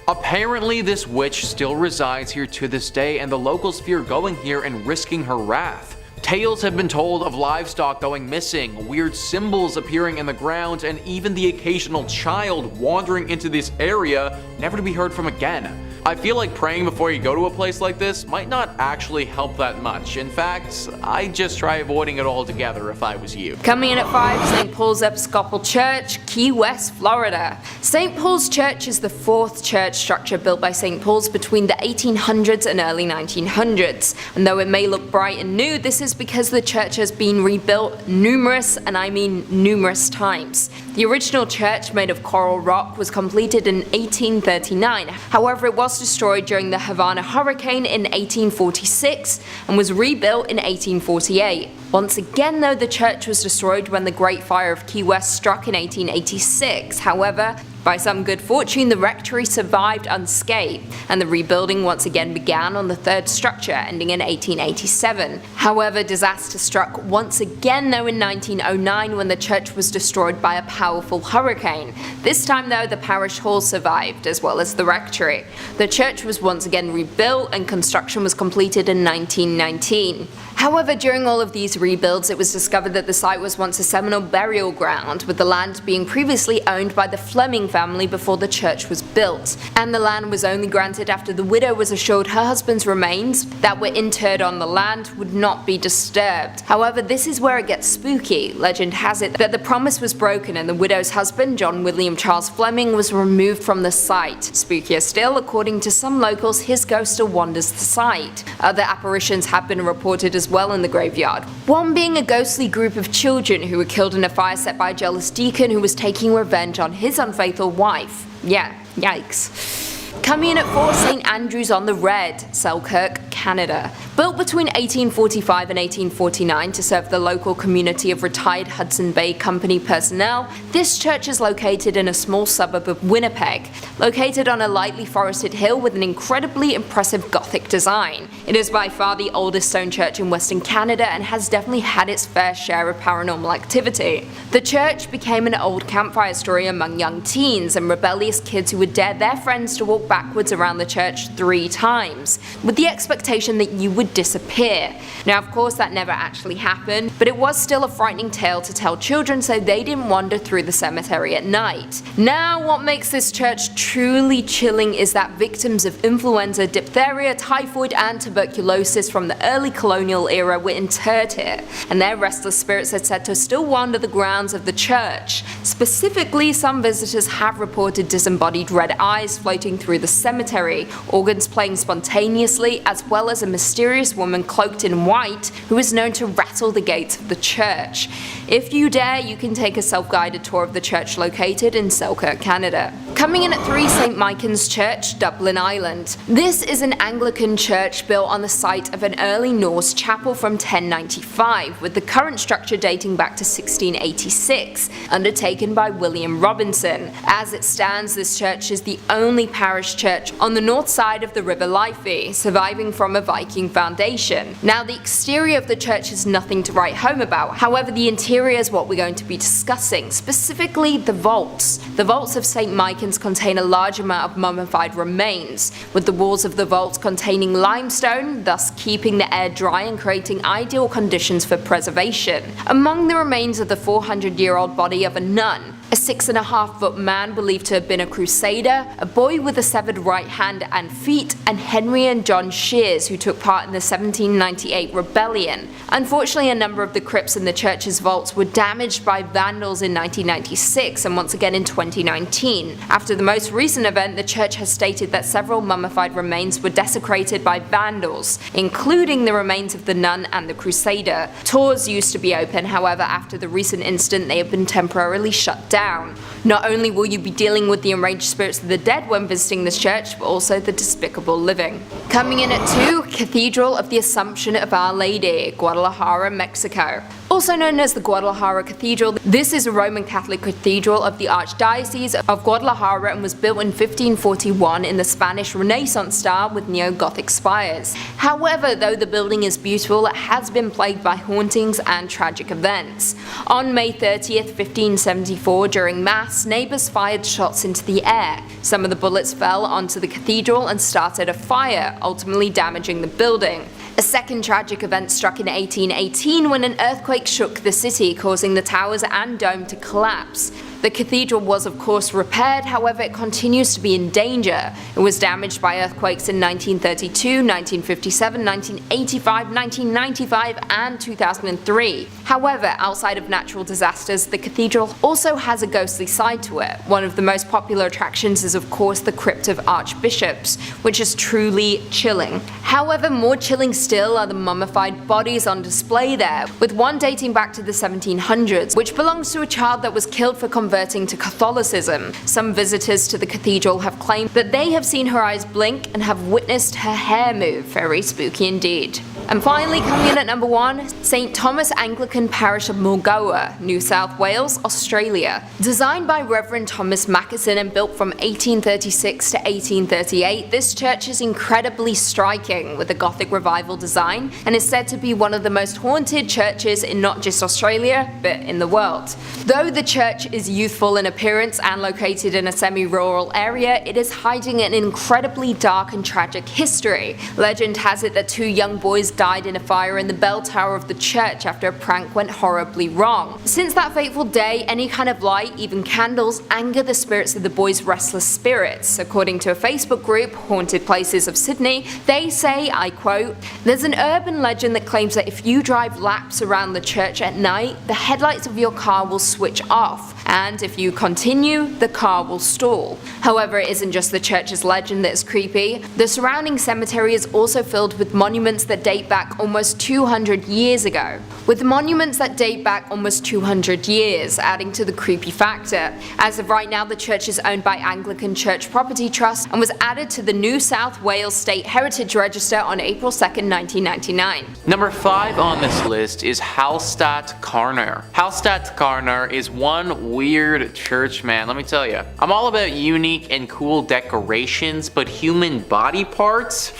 Apparently, this witch still resides here to this day, and the locals fear going here and risking her wrath. Tales have been told of livestock going missing, weird symbols appearing in the ground, and even the occasional child wandering into this area, never to be heard from again. I feel like praying before you go to a place like this might not actually help that much. In fact, I'd just try avoiding it altogether if I was you. Coming in at 5, St. Paul's Episcopal Church, Key West, Florida. St. Paul's Church is the 4th church structure built by St. Paul's between the 1800s and early 1900s. And though it may look bright and new, this is because the church has been rebuilt numerous, and I mean numerous times. The original church, made of coral rock, was completed in 1839. However, it was destroyed during the Havana hurricane in 1846 and was rebuilt in 1848. Once again though, the church was destroyed when the Great Fire of Key West struck in 1886. However, by some good fortune, the rectory survived unscathed, and the rebuilding once again began on the 3rd structure, ending in 1887. However, disaster struck once again though in 1909 when the church was destroyed by a powerful hurricane. This time though, the parish hall survived, as well as the rectory. The church was once again rebuilt and construction was completed in 1919. However, during all of these rebuilds, it was discovered that the site was once a Seminole burial ground, with the land being previously owned by the Fleming family before the church was built, and the land was only granted after the widow was assured her husband's remains that were interred on the land would not be disturbed. However, this is where it gets spooky. Legend has it that the promise was broken and the widow's husband, John William Charles Fleming, was removed from the site. Spookier still, according to some locals, his ghost still wanders the site. Other apparitions have been reported as well in the graveyard, one being a ghostly group of children who were killed in a fire set by a jealous deacon who was taking revenge on his unfaithful wife. Yeah, yikes. Coming in at 4, St Andrews on the Red, Selkirk, Canada. Built between 1845 and 1849 to serve the local community of retired Hudson Bay Company personnel, this church is located in a small suburb of Winnipeg, located on a lightly forested hill with an incredibly impressive Gothic design. It is by far the oldest stone church in Western Canada and has definitely had its fair share of paranormal activity. The church became an old campfire story among young teens and rebellious kids who would dare their friends to walk backwards around the church 3 times, with the expectation that you would disappear. Now, of course, that never actually happened, but it was still a frightening tale to tell children so they didn't wander through the cemetery at night. Now, what makes this church truly chilling is that victims of influenza, diphtheria, typhoid, and tuberculosis from the early colonial era were interred here, and their restless spirits are said to still wander the grounds of the church. Specifically, some visitors have reported disembodied red eyes floating through the cemetery, organs playing spontaneously, as well as a mysterious woman cloaked in white who is known to rattle the gates of the church. If you dare, you can take a self-guided tour of the church located in Selkirk, Canada. Coming in at 3, St Michan's Church, Dublin, Ireland. This is an Anglican church built on the site of an early Norse chapel from 1095, with the current structure dating back to 1686, undertaken by William Robinson. As it stands, this church is the only parish church on the north side of the River Liffey, surviving from a Viking foundation. Now, the exterior of the church is nothing to write home about, however the interior is what we're going to be discussing, specifically the vaults. The vaults of St Michan's contain a large amount of mummified remains, with the walls of the vaults containing limestone, thus keeping the air dry and creating ideal conditions for preservation. Among the remains of the 400-year-old body of a nun, a 6.5-foot man believed to have been a crusader, a boy with a severed right hand and feet, and Henry and John Shears, who took part in the 1798 rebellion. Unfortunately, a number of the crypts in the church's vaults were damaged by vandals in 1996 and once again in 2019. After the most recent event, the church has stated that several mummified remains were desecrated by vandals, including the remains of the nun and the crusader. Tours used to be open, however, after the recent incident they have been temporarily shut down. Not only will you be dealing with the enraged spirits of the dead when visiting this church, but also the despicable living. Coming in at 2, Cathedral of the Assumption of Our Lady, Guadalajara, Mexico. Also known as the Guadalajara Cathedral, this is a Roman Catholic cathedral of the Archdiocese of Guadalajara and was built in 1541 in the Spanish Renaissance style with neo-Gothic spires. However, though the building is beautiful, it has been plagued by hauntings and tragic events. On May 30th, 1574, during Mass, neighbors fired shots into the air. Some of the bullets fell onto the cathedral and started a fire, ultimately damaging the building. A second tragic event struck in 1818 when an earthquake shook the city, causing the towers and dome to collapse. The cathedral was of course repaired, however it continues to be in danger. It was damaged by earthquakes in 1932, 1957, 1985, 1995 and 2003. However, outside of natural disasters, the cathedral also has a ghostly side to it. One of the most popular attractions is of course the Crypt of Archbishops, which is truly chilling. However, more chilling still are the mummified bodies on display there, with one dating back to the 1700s, which belongs to a child that was killed for converting to Catholicism. Some visitors to the cathedral have claimed that they have seen her eyes blink and have witnessed her hair move. Very spooky indeed. And finally, coming in at number 1, St Thomas Anglican Parish of Mulgoa, New South Wales, Australia. Designed by Reverend Thomas Mackison and built from 1836 to 1838, this church is incredibly striking with a Gothic revival design and is said to be one of the most haunted churches in not just Australia, but in the world. Though the church is youthful in appearance and located in a semi-rural area, it is hiding an incredibly dark and tragic history. Legend has it that 2 young boys died in a fire in the bell tower of the church after a prank went horribly wrong. Since that fateful day, any kind of light, even candles, anger the spirits of the boys' restless spirits. According to a Facebook group, Haunted Places of Sydney, they say, I quote, "There's an urban legend that claims that if you drive laps around the church at night, the headlights of your car will switch off. and if you continue, the car will stall. However, it isn't just the church's legend that is creepy. The surrounding cemetery is also filled with monuments that date back almost 200 years ago. With monuments that date back almost 200 years, adding to the creepy factor. As of right now, the church is owned by Anglican Church Property Trust and was added to the New South Wales State Heritage Register on April 2nd, 1999. Number 5 on this list is Hallstatt Karner. Hallstatt Karner is one weird church, man, let me tell you. I'm all about unique and cool decorations, but human body parts?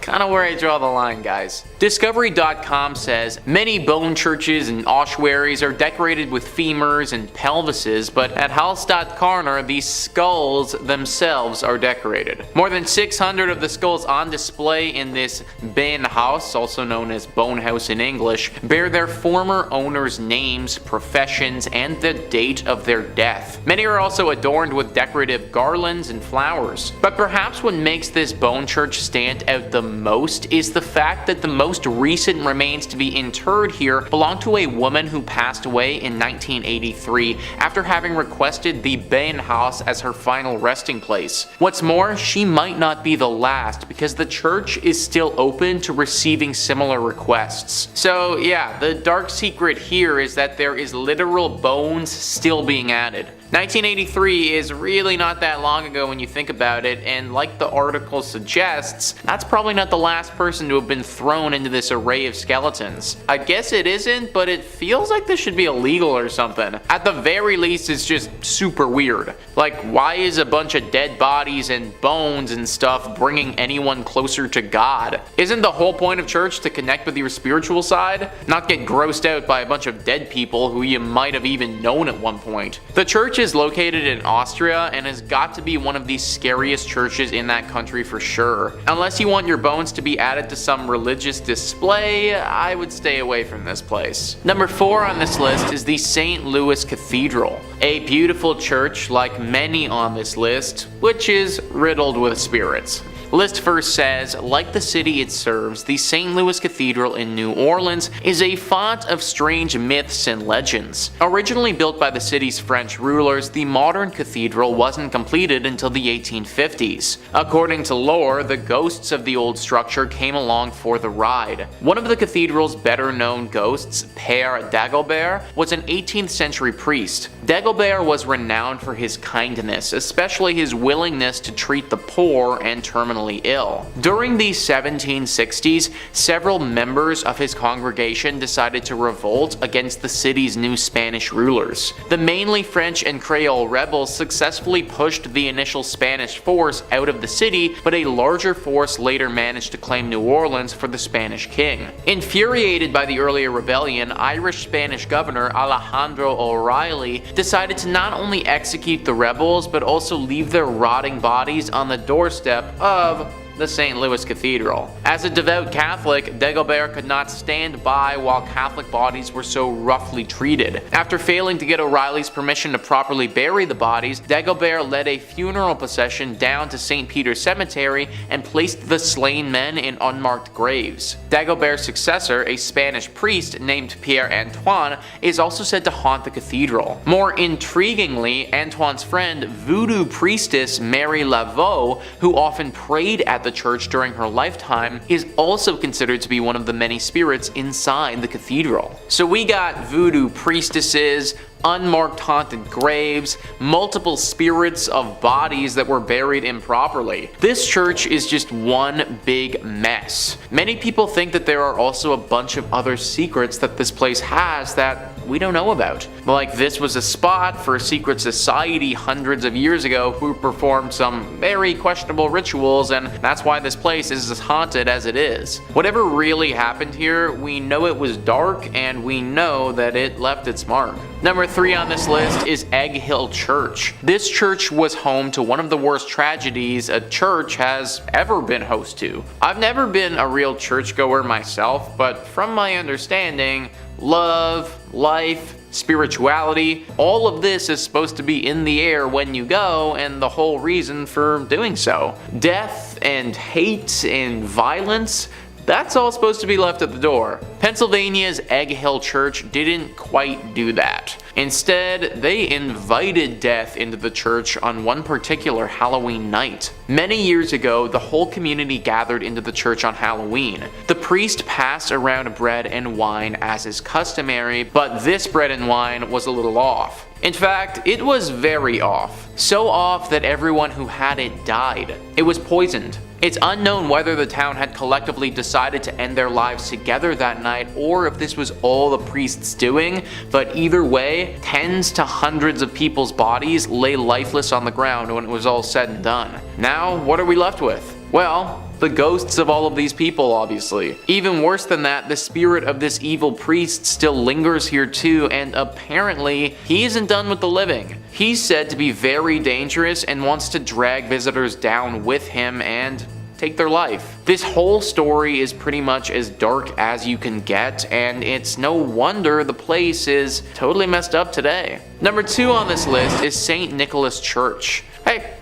Kind of where I draw the line, guys. Discovery.com says many bone churches and ossuaries are decorated with femurs and pelvises, but at Hallstatt Karner, these skulls themselves are decorated. More than 600 of the skulls on display in this benhaus, also known as bone house in English, bear their former owners' names, professions, and the date of their death. Many are also adorned with decorative garlands and flowers. But perhaps what makes this bone church stand out the most is the fact that the most recent remains to be interred here belong to a woman who passed away in 1983 after having requested the benhaus as her final resting place. What's more, she might not be the last because the church is still open to receiving similar requests. So yeah, the dark secret here is that there is literal bones still being added. 1983 is really not that long ago when you think about it, and like the article suggests, that's probably not the last person to have been thrown into this array of skeletons. I guess it isn't, but it feels like this should be illegal or something. At the very least, it's just super weird. Like, why is a bunch of dead bodies and bones and stuff bringing anyone closer to God? Isn't the whole point of church to connect with your spiritual side? Not get grossed out by a bunch of dead people who you might have even known at one point. The church is located in Austria and has got to be one of the scariest churches in that country for sure. Unless you want your bones to be added to some religious display, I would stay away from this place. Number 4 on this list is the St. Louis Cathedral, a beautiful church like many on this list, which is riddled with spirits. List first says, like the city it serves, the St. Louis Cathedral in New Orleans is a font of strange myths and legends. Originally built by the city's French rulers, the modern cathedral wasn't completed until the 1850s. According to lore, the ghosts of the old structure came along for the ride. One of the cathedral's better known ghosts, Père Dagobert, was an 18th century priest. Dagobert was renowned for his kindness, especially his willingness to treat the poor and terminally ill. During the 1760s, several members of his congregation decided to revolt against the city's new Spanish rulers. The mainly French and Creole rebels successfully pushed the initial Spanish force out of the city, but a larger force later managed to claim New Orleans for the Spanish king. Infuriated by the earlier rebellion, Irish-Spanish governor Alejandro O'Reilly decided to not only execute the rebels, but also leave their rotting bodies on the doorstep of the St. Louis Cathedral. As a devout Catholic, Dagobert could not stand by while Catholic bodies were so roughly treated. After failing to get O'Reilly's permission to properly bury the bodies, Dagobert led a funeral procession down to St. Peter's Cemetery and placed the slain men in unmarked graves. Dagobert's successor, a Spanish priest named Pierre Antoine, is also said to haunt the cathedral. More intriguingly, Antoine's friend, voodoo priestess Mary Laveau, who often prayed at the church during her lifetime, is also considered to be one of the many spirits inside the cathedral. So we got voodoo priestesses, unmarked haunted graves, multiple spirits of bodies that were buried improperly. This church is just one big mess. Many people think that there are also a bunch of other secrets that this place has that we don't know about. Like this was a spot for a secret society hundreds of years ago who performed some very questionable rituals, and that's why this place is as haunted as it is. Whatever really happened here, we know it was dark and we know that it left its mark. Number 3 on this list is Egg Hill Church. This church was home to one of the worst tragedies a church has ever been host to. I've never been a real churchgoer myself, but from my understanding, love, life, spirituality, all of this is supposed to be in the air when you go, and the whole reason for doing so. Death and hate and violence, that's all supposed to be left at the door. Pennsylvania's Egg Hill Church didn't quite do that. Instead, they invited death into the church on one particular Halloween night. Many years ago, the whole community gathered into the church on Halloween. The priest passed around bread and wine as is customary, but this bread and wine was a little off. In fact, it was very off. So off that everyone who had it died. It was poisoned. It's unknown whether the town had collectively decided to end their lives together that night or if this was all the priests doing, but either way, tens to hundreds of people's bodies lay lifeless on the ground when it was all said and done. Now, what are we left with? Well, the ghosts of all of these people, obviously. Even worse than that, the spirit of this evil priest still lingers here too, and apparently, he isn't done with the living. He's said to be very dangerous and wants to drag visitors down with him and take their life. This whole story is pretty much as dark as you can get, and it's no wonder the place is totally messed up today. Number 2 on this list is St. Nicholas Church. Hey,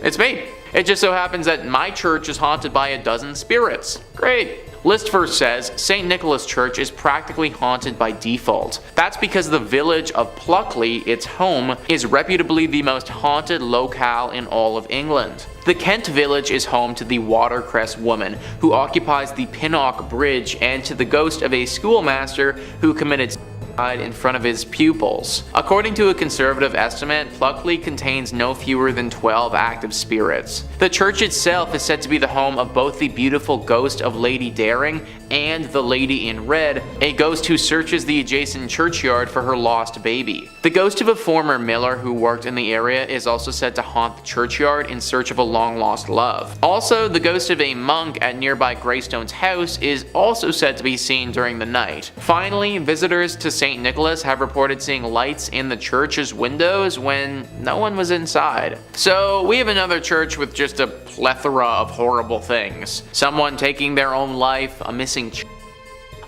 it's me. It just so happens that my church is haunted by a dozen spirits. Great. List first says St. Nicholas Church is practically haunted by default. That's because the village of Pluckley, its home, is reputably the most haunted locale in all of England. The Kent village is home to the Watercress woman, who occupies the Pinnock Bridge, and to the ghost of a schoolmaster who committed suicide in front of his pupils. According to a conservative estimate, Pluckley contains no fewer than 12 active spirits. The church itself is said to be the home of both the beautiful ghost of Lady Daring and the Lady in Red, a ghost who searches the adjacent churchyard for her lost baby. The ghost of a former miller who worked in the area is also said to haunt the churchyard in search of a long-lost love. Also, the ghost of a monk at nearby Greystone's house is also said to be seen during the night. Finally, visitors to St. Nicholas have reported seeing lights in the church's windows when no one was inside. So we have another church with just a plethora of horrible things. Someone taking their own life, a missing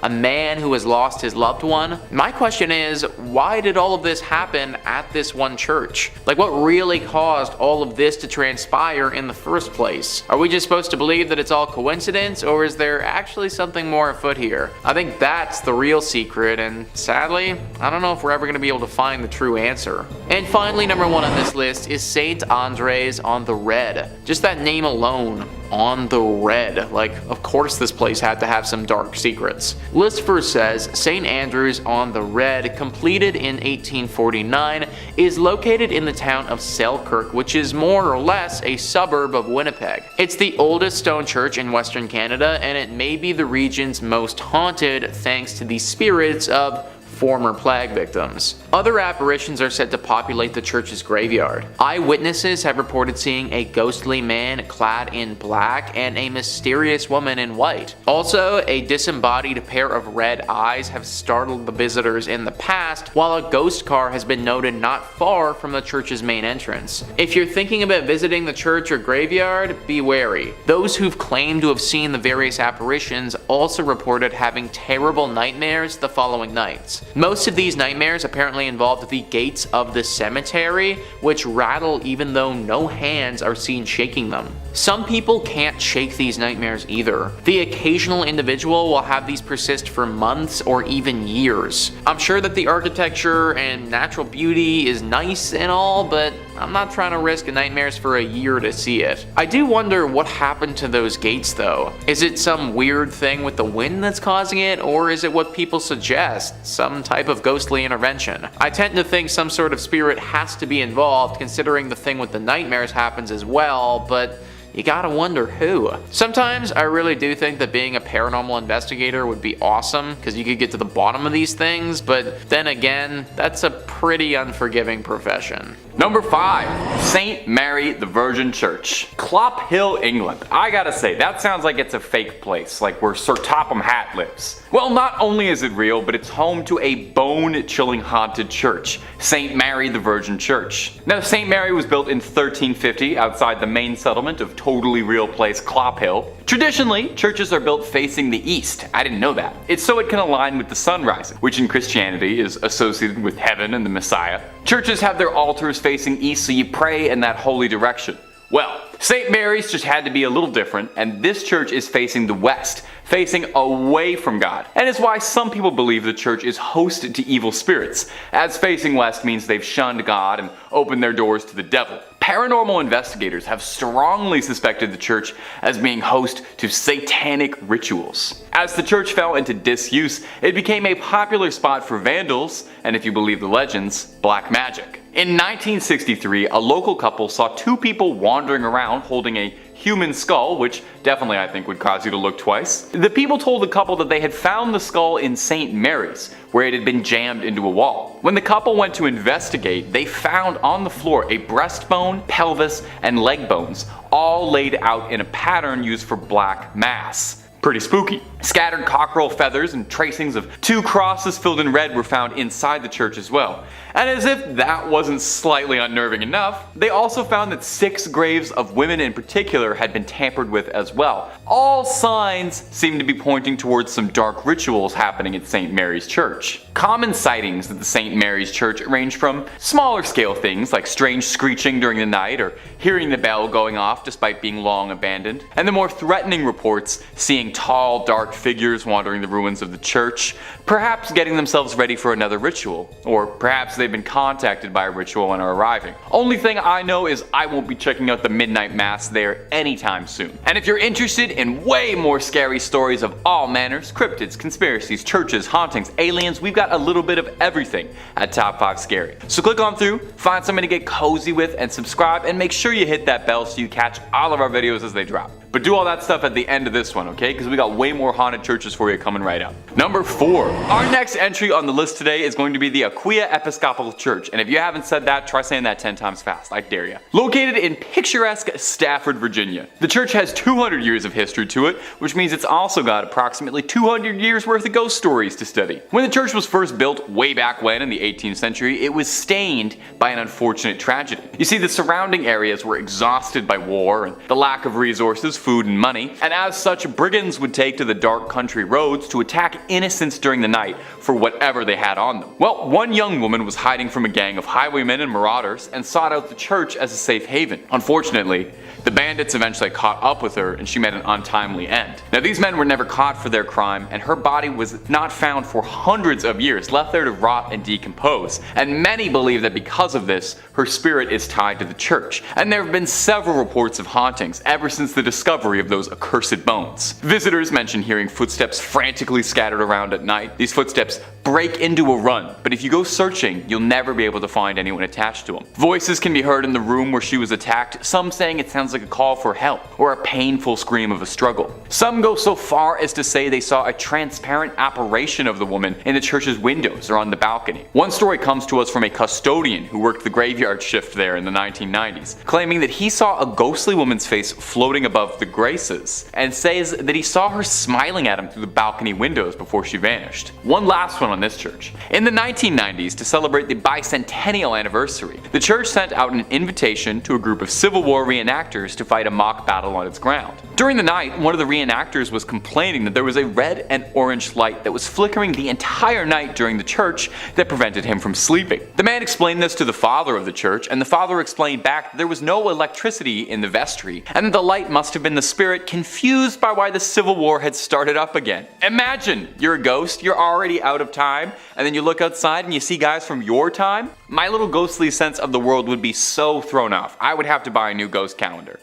a man who has lost his loved one. My question is, why did all of this happen at this one church? Like, what really caused all of this to transpire in the first place? Are we just supposed to believe that it's all coincidence, or is there actually something more afoot here? I think that's the real secret, and sadly, I don't know if we're ever going to be able to find the true answer. And finally, number 1 on this list is St. Andres on the Red. Just that name alone, on the Red. Like, of course this place had to have some dark secrets. List first says St. Andrews on the Red, completed in 1849, is located in the town of Selkirk, which is more or less a suburb of Winnipeg. It's the oldest stone church in Western Canada, and it may be the region's most haunted thanks to the spirits of former plague victims. Other apparitions are said to populate the church's graveyard. Eyewitnesses have reported seeing a ghostly man clad in black and a mysterious woman in white. Also, a disembodied pair of red eyes have startled the visitors in the past, while a ghost car has been noted not far from the church's main entrance. If you're thinking about visiting the church or graveyard, be wary. Those who've claimed to have seen the various apparitions also reported having terrible nightmares the following nights. Most of these nightmares apparently involved the gates of the cemetery, which rattle even though no hands are seen shaking them. Some people can't shake these nightmares either. The occasional individual will have these persist for months or even years. I'm sure that the architecture and natural beauty is nice and all, but I'm not trying to risk nightmares for a year to see it. I do wonder what happened to those gates though. Is it some weird thing with the wind that's causing it, or is it what people suggest, some type of ghostly intervention? I tend to think some sort of spirit has to be involved, considering the thing with the nightmares happens as well, but you gotta wonder who. Sometimes I really do think that being a paranormal investigator would be awesome, because you could get to the bottom of these things, but then again, that's a pretty unforgiving profession. Number 5, St. Mary the Virgin Church, Clop Hill, England. I gotta say, that sounds like it's a fake place, like where Sir Topham Hatt lives. Well, not only is it real, but it's home to a bone-chilling haunted church, St. Mary the Virgin Church. Now, St. Mary was built in 1350 outside the main settlement of totally real place Clop Hill. Traditionally, churches are built facing the east. I didn't know that. It's so it can align with the sun rising, which in Christianity is associated with heaven and the Messiah. Churches have their altars facing east, so you pray in that holy direction. Well, St. Mary's just had to be a little different, and this church is facing the west, facing away from God. And it's why some people believe the church is hosted to evil spirits, as facing west means they've shunned God and opened their doors to the devil. Paranormal investigators have strongly suspected the church as being host to satanic rituals. As the church fell into disuse, it became a popular spot for vandals, and if you believe the legends, black magic. In 1963, a local couple saw two people wandering around holding a human skull, which definitely I think would cause you to look twice. The people told the couple that they had found the skull in St. Mary's, where it had been jammed into a wall. When the couple went to investigate, they found on the floor a breastbone, pelvis, and leg bones, all laid out in a pattern used for black mass. Pretty spooky. Scattered cockerel feathers and tracings of two crosses filled in red were found inside the church as well. And as if that wasn't slightly unnerving enough, they also found that 6 graves of women in particular had been tampered with as well. All signs seem to be pointing towards some dark rituals happening at St. Mary's Church. Common sightings at the St. Mary's Church range from smaller scale things like strange screeching during the night or hearing the bell going off despite being long abandoned, and the more threatening reports seeing tall, dark figures wandering the ruins of the church, perhaps getting themselves ready for another ritual, or perhaps they've been contacted by a ritual and are arriving. Only thing I know is I won't be checking out the midnight mass there anytime soon. And if you're interested in way more scary stories of all manners, cryptids, conspiracies, churches, hauntings, aliens, we've got a little bit of everything at Top 5 Scary. So click on through, find something to get cozy with, and subscribe, and make sure you hit that bell so you catch all of our videos as they drop. But do all that stuff at the end of this one, okay? Because we got way more haunted churches for you coming right up. Number 4. Our next entry on the list today is going to be the Aquia Episcopal Church. And if you haven't said that, try saying that 10 times fast. I dare you. Located in picturesque Stafford, Virginia. The church has 200 years of history to it, which means it's also got approximately 200 years worth of ghost stories to study. When the church was first built way back when in the 18th century, it was stained by an unfortunate tragedy. You see, the surrounding areas were exhausted by war and the lack of resources, food, and money, and as such, brigands would take to the dark country roads to attack innocents during the night for whatever they had on them. Well, one young woman was hiding from a gang of highwaymen and marauders and sought out the church as a safe haven. Unfortunately, the bandits eventually caught up with her and she met an untimely end. Now, these men were never caught for their crime, and her body was not found for hundreds of years, left there to rot and decompose. And many believe that because of this, her spirit is tied to the church. And there have been several reports of hauntings ever since the discovery of those accursed bones. Visitors mention hearing footsteps frantically scattered around at night. These footsteps break into a run, but if you go searching, you'll never be able to find anyone attached to them. Voices can be heard in the room where she was attacked, some saying it sounds like a call for help or a painful scream of a struggle. Some go so far as to say they saw a transparent apparition of the woman in the church's windows or on the balcony. One story comes to us from a custodian who worked the graveyard shift there in the 1990s, claiming that he saw a ghostly woman's face floating above the graces, and says that he saw her smiling at him through the balcony windows before she vanished. One last one on this church. In the 1990s, to celebrate the bicentennial anniversary, the church sent out an invitation to a group of Civil War reenactors to fight a mock battle on its ground. During the night, one of the reenactors was complaining that there was a red and orange light that was flickering the entire night during the church that prevented him from sleeping. The man explained this to the father of the church, and the father explained back that there was no electricity in the vestry, and that the light must have been the spirit confused by why the Civil War had started up again. Imagine, you're a ghost, you're already out of time, and then you look outside and you see guys from your time? My little ghostly sense of the world would be so thrown off. I would have to buy a new ghost calendar.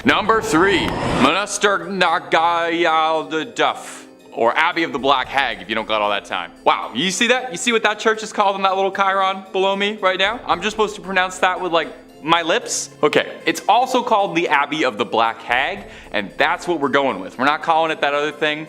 Number 3. Monaster Nagayal Duff, or Abbey of the Black Hag if you don't got all that time. Wow, you see that? You see what that church is called in that little chyron below me right now? I'm just supposed to pronounce that with my lips? Okay, it's also called the Abbey of the Black Hag, and that's what we're going with. We're not calling it that other thing.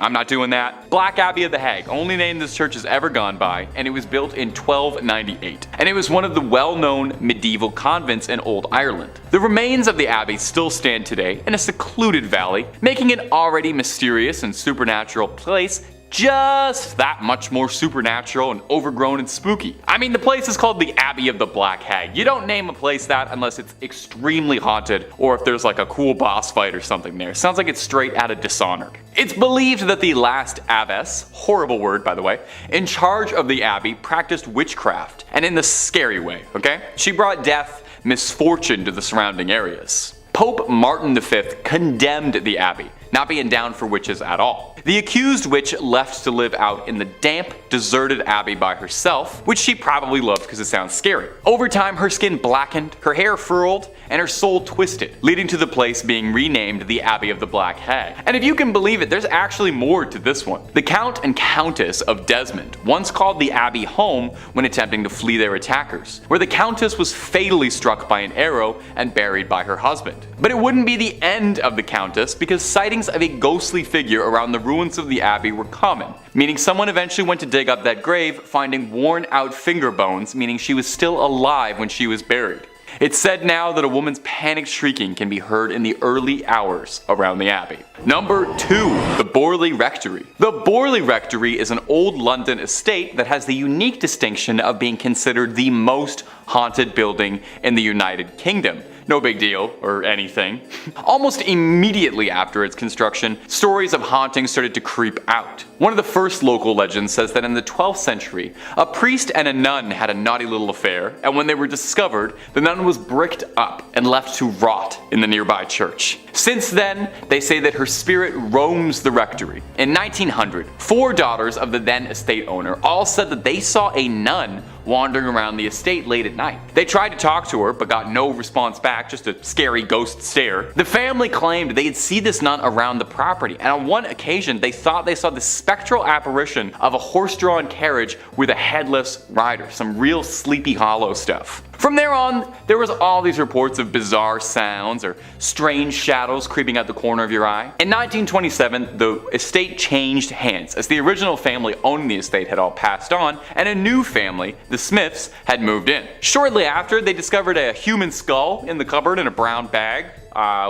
I'm not doing that. Black Abbey of the Hag, only name this church has ever gone by, and it was built in 1298. And it was one of the well-known medieval convents in Old Ireland. The remains of the abbey still stand today in a secluded valley, making it already mysterious and supernatural place just that much more supernatural and overgrown and spooky. I mean, the place is called the Abbey of the Black Hag. You don't name a place that unless it's extremely haunted or if there's like a cool boss fight or something there. Sounds like it's straight out of Dishonored. It's believed that the last abbess, horrible word by the way, in charge of the abbey practiced witchcraft, and in the scary way, okay? She brought death misfortune to the surrounding areas. Pope Martin V condemned the abbey, not being down for witches at all. The accused witch left to live out in the damp, deserted abbey by herself, which she probably loved because it sounds scary. Over time, her skin blackened, her hair furrowed, and her soul twisted, leading to the place being renamed the Abbey of the Black Hag. And if you can believe it, there's actually more to this one. The Count and Countess of Desmond once called the abbey home when attempting to flee their attackers, where the Countess was fatally struck by an arrow and buried by her husband. But it wouldn't be the end of the Countess, because sightings of a ghostly figure around the ruins of the abbey were common, meaning someone eventually went to dig up that grave, finding worn out finger bones, meaning she was still alive when she was buried. It's said now that a woman's panicked shrieking can be heard in the early hours around the abbey. Number 2. The Borley Rectory. The Borley Rectory is an old London estate that has the unique distinction of being considered the most haunted building in the United Kingdom. No big deal, or anything. Almost immediately after its construction, stories of hauntings started to creep out. One of the first local legends says that in the 12th century, a priest and a nun had a naughty little affair, and when they were discovered, the nun was bricked up and left to rot in the nearby church. Since then, they say that her spirit roams the rectory. In 1900, 4 daughters of the then estate owner all said that they saw a nun wandering around the estate late at night. They tried to talk to her, but got no response back, just a scary ghost stare. The family claimed they'd see this nun around the property, and on one occasion they thought they saw the spectral apparition of a horse-drawn carriage with a headless rider, some real Sleepy Hollow stuff. From there on, there was all these reports of bizarre sounds or strange shadows creeping out the corner of your eye. In 1927, the estate changed hands, as the original family owning the estate had all passed on, and a new family, the Smiths, had moved in. Shortly after, they discovered a human skull in the cupboard in a brown bag,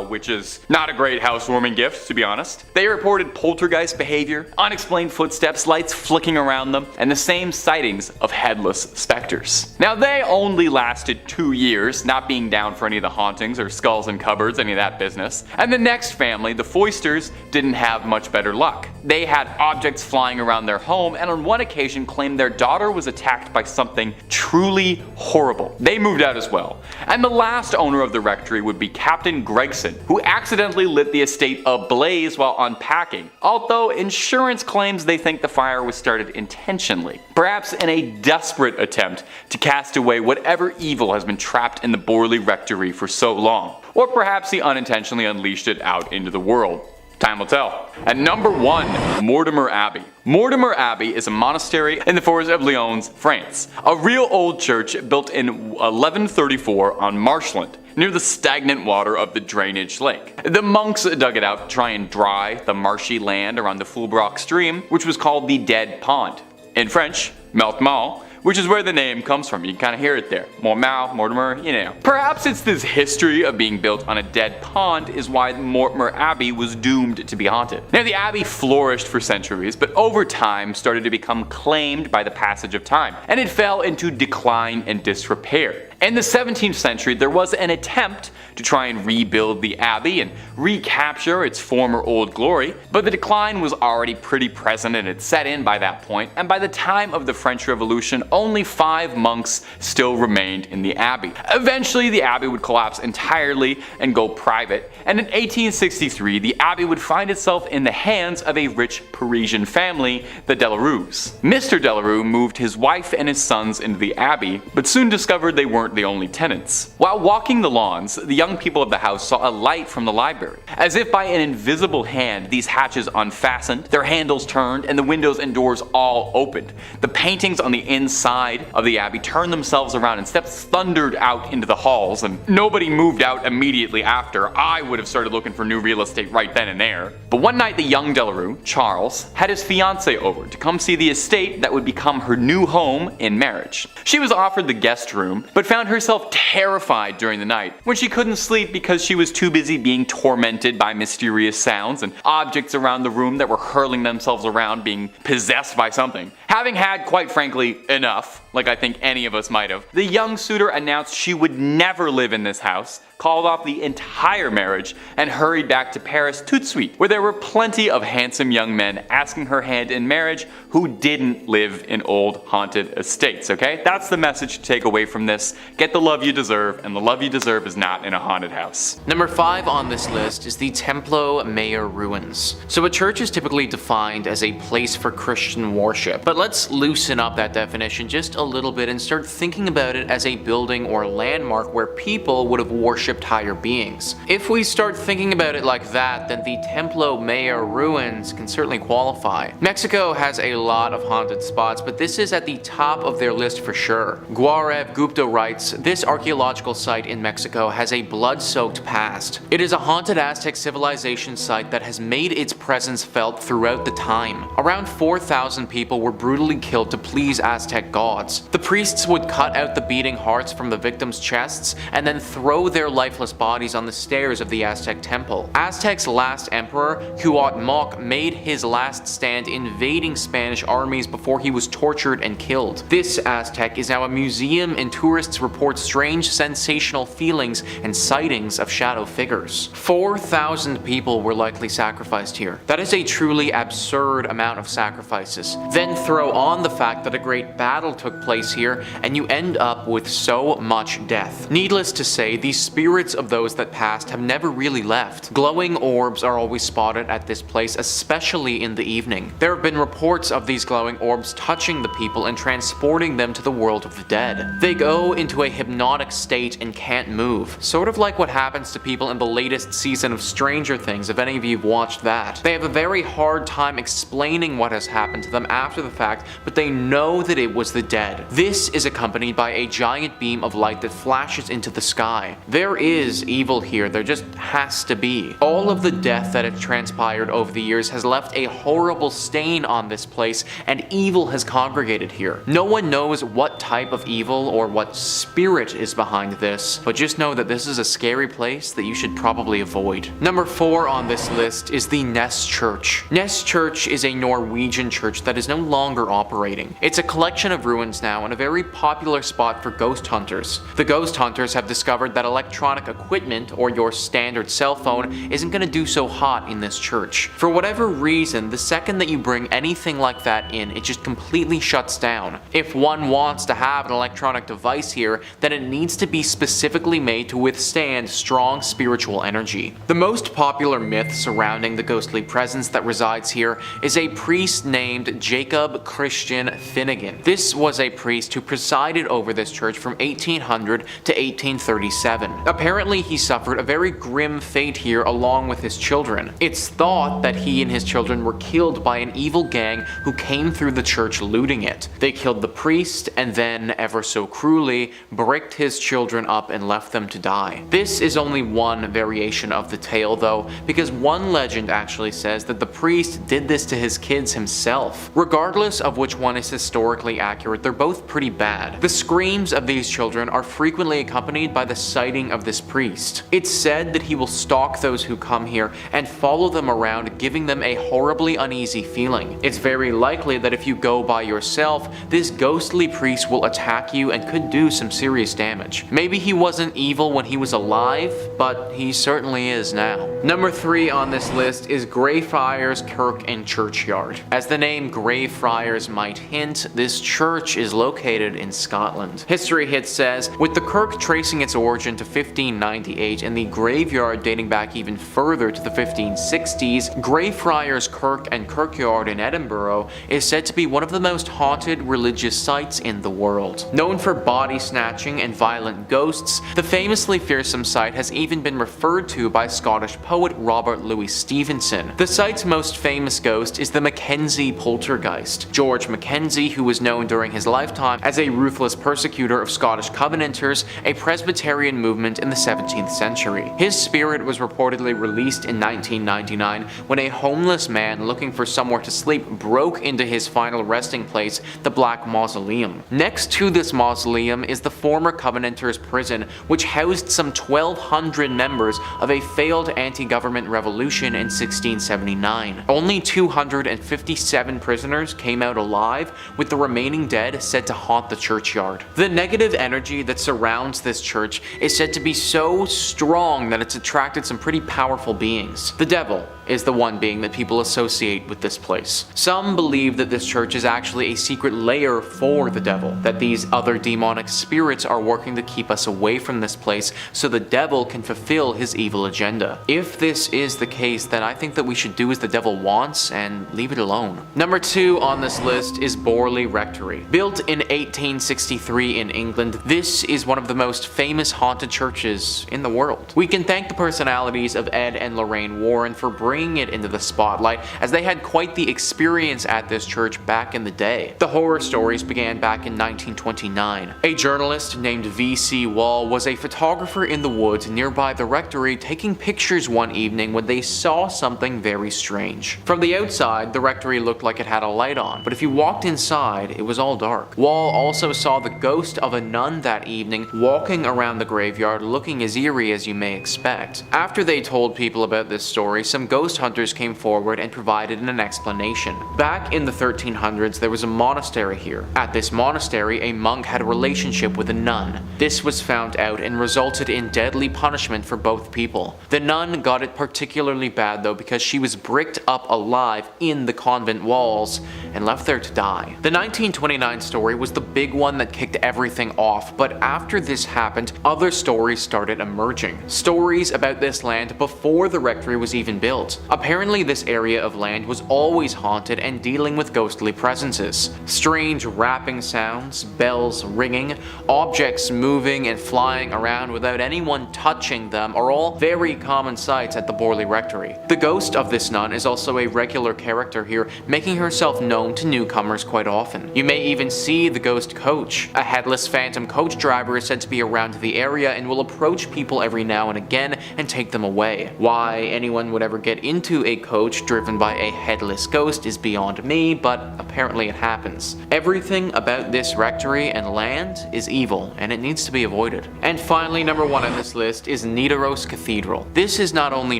which is not a great housewarming gift, to be honest. They reported poltergeist behavior, unexplained footsteps, lights flicking around them, and the same sightings of headless specters. Now, they only lasted 2 years, not being down for any of the hauntings or skulls in cupboards, any of that business. And the next family, the Foysters, didn't have much better luck. They had objects flying around their home, and on one occasion claimed their daughter was attacked by something truly horrible. They moved out as well. And the last owner of the rectory would be Captain Gregson, who accidentally lit the estate ablaze while unpacking, although insurance claims they think the fire was started intentionally, perhaps in a desperate attempt to cast away whatever evil has been trapped in the Borley Rectory for so long, or perhaps he unintentionally unleashed it out into the world. Time will tell. At number 1, Mortimer Abbey. Mortimer Abbey is a monastery in the forest of Lyons, France. A real old church built in 1134 on marshland, near the stagnant water of the drainage lake. The monks dug it out to try and dry the marshy land around the Fulbrock stream, which was called the Dead Pond. In French, Meltmal, which is where the name comes from. You can kind of hear it there. Mortimer, you know. Perhaps it's this history of being built on a dead pond is why Mortimer Abbey was doomed to be haunted. Now, the abbey flourished for centuries, but over time started to become claimed by the passage of time, and it fell into decline and disrepair. In the 17th century, there was an attempt to try and rebuild the abbey and recapture its former old glory, but the decline was already pretty present and had set in by that point, and by the time of the French Revolution, only 5 monks still remained in the abbey. Eventually, the abbey would collapse entirely and go private, and in 1863, the abbey would find itself in the hands of a rich Parisian family, the Delarues. Mr. Delarue moved his wife and his sons into the abbey, but soon discovered they weren't the only tenants. While walking the lawns, the young people of the house saw a light from the library. As if by an invisible hand, these hatches unfastened, their handles turned, and the windows and doors all opened. The paintings on the inside of the abbey turned themselves around and steps thundered out into the halls, and nobody moved out immediately after. I would have started looking for new real estate right then and there. But one night, the young Delarue, Charles, had his fiancée over to come see the estate that would become her new home in marriage. She was offered the guest room, but found herself terrified during the night when she couldn't sleep because she was too busy being tormented by mysterious sounds and objects around the room that were hurling themselves around, being possessed by something. Having had, quite frankly, enough, like I think any of us might have, the young suitor announced she would never live in this house, called off the entire marriage, and hurried back to Paris tout de suite, where there were plenty of handsome young men asking her hand in marriage who didn't live in old haunted estates, okay? That's the message to take away from this. Get the love you deserve, and the love you deserve is not in a haunted house. Number 5 on this list is the Templo Mayor ruins. So a church is typically defined as a place for Christian worship, but let's loosen up that definition just a little bit and start thinking about it as a building or landmark where people would have worshipped higher beings. If we start thinking about it like that, then the Templo Mayor ruins can certainly qualify. Mexico has a lot of haunted spots, but this is at the top of their list for sure. Gaurav Gupta writes, this archaeological site in Mexico has a blood-soaked past. It is a haunted Aztec civilization site that has made its presence felt throughout the time. Around 4,000 people were brutally killed to please Aztec gods. The priests would cut out the beating hearts from the victims' chests and then throw their lifeless bodies on the stairs of the Aztec temple. Aztec's last emperor, Cuauhtémoc, made his last stand invading Spanish armies before he was tortured and killed. This Aztec is now a museum, and tourists report strange sensational feelings and sightings of shadow figures. 4,000 people were likely sacrificed here. That is a truly absurd amount of sacrifices. Then throw on the fact that a great battle took place here, and you end up with so much death. Needless to say, these spirits of those that passed have never really left. Glowing orbs are always spotted at this place, especially in the evening. There have been reports of these glowing orbs touching the people and transporting them to the world of the dead. They go into a hypnotic state and can't move, sort of like what happens to people in the latest season of Stranger Things, if any of you have watched that. They have a very hard time explaining what has happened to them after the fact, but they know that it was the dead. This is accompanied by a giant beam of light that flashes into the sky. There is evil here, there just has to be. All of the death that has transpired over the years has left a horrible stain on this place, and evil has congregated here. No one knows what type of evil or what spirit is behind this, but just know that this is a scary place that you should probably avoid. Number 4 on this list is the Ness Church. Ness Church is a Norwegian church that is no longer operating. It's a collection of ruins now and a very popular spot for ghost hunters. The ghost hunters have discovered that electronic equipment, or your standard cell phone, isn't going to do so hot in this church. For whatever reason, the second that you bring anything like that in, it just completely shuts down. If one wants to have an electronic device here, then it needs to be specifically made to withstand strong spiritual energy. The most popular myth surrounding the ghostly presence that resides here is a priest named Jacob Christian Finnegan. This was a priest who presided over this church from 1800 to 1837. Apparently, he suffered a very grim fate here along with his children. It's thought that he and his children were killed by an evil gang who came through the church looting it. They killed the priest and then, ever so cruelly, bricked his children up and left them to die. This is only one variation of the tale though, because one legend actually says that the priest did this to his kids himself. Regardless of which one is historically accurate, they're both pretty bad. The screams of these children are frequently accompanied by the sighting of this priest. It's said that he will stalk those who come here and follow them around, giving them a horribly uneasy feeling. It's very likely that if you go by yourself, this ghostly priest will attack you and could do some serious damage. Maybe he wasn't evil when he was alive, but he certainly is now. Number 3 on this list is Greyfriars Kirk and Churchyard. As the name Greyfriars might hint, this church is located in Scotland. History Hit says, with the kirk tracing its origin to 1598 and the graveyard dating back even further to the 1560s, Greyfriars Kirk and Kirkyard in Edinburgh is said to be one of the most haunted religious sites in the world. Known for body snatching and violent ghosts, the famously fearsome site has even been referred to by Scottish poet Robert Louis Stevenson. The site's most famous ghost is the Mackenzie poltergeist. George Mackenzie, who was known during his lifetime as a ruthless persecutor of Scottish Covenanters, a Presbyterian movement in the 17th century. His spirit was reportedly released in 1999 when a homeless man looking for somewhere to sleep broke into his final resting place, the Black Mausoleum. Next to this mausoleum is the former Covenanters prison, which housed some 1,200 members of a failed anti-government revolution in 1679. Only 257 prisoners came came out alive, with the remaining dead said to haunt the churchyard. The negative energy that surrounds this church is said to be so strong that it's attracted some pretty powerful beings. The devil is the one being that people associate with this place. Some believe that this church is actually a secret lair for the devil, that these other demonic spirits are working to keep us away from this place so the devil can fulfill his evil agenda. If this is the case, then I think that we should do as the devil wants and leave it alone. Number 2 on this list is Borley Rectory. Built in 1863 in England, this is one of the most famous haunted churches in the world. We can thank the personalities of Ed and Lorraine Warren for bringing it into the spotlight, as they had quite the experience at this church back in the day. The horror stories began back in 1929. A journalist named V.C. Wall was a photographer in the woods nearby the rectory taking pictures one evening when they saw something very strange. From the outside, the rectory looked like it had a light on, but if you walked inside, it was all dark. Wall also saw the ghost of a nun that evening walking around the graveyard looking as eerie as you may expect. After they told people about this story, some ghost hunters came forward and provided an explanation. Back in the 1300s, there was a monastery here. At this monastery, a monk had a relationship with a nun. This was found out and resulted in deadly punishment for both people. The nun got it particularly bad though, because she was bricked up alive in the convent walls and left there to die. The 1929 story was the big one that kicked everything off, but after this happened, other stories started emerging. Stories about this land before the rectory was even built. Apparently this area of land was always haunted and dealing with ghostly presences. Strange rapping sounds, bells ringing, objects moving and flying around without anyone touching them are all very common sights at the Borley Rectory. The ghost of this nun is also a regular character here, making herself known to newcomers quite often. You may even see the ghost coach. A headless phantom coach driver is said to be around the area and will approach people every now and again and take them away. Why anyone would ever get into a coach driven by a headless ghost is beyond me, but apparently it happens. Everything about this rectory and land is evil, and it needs to be avoided. And finally, number 1 on this list is Nidaros Cathedral. This is not only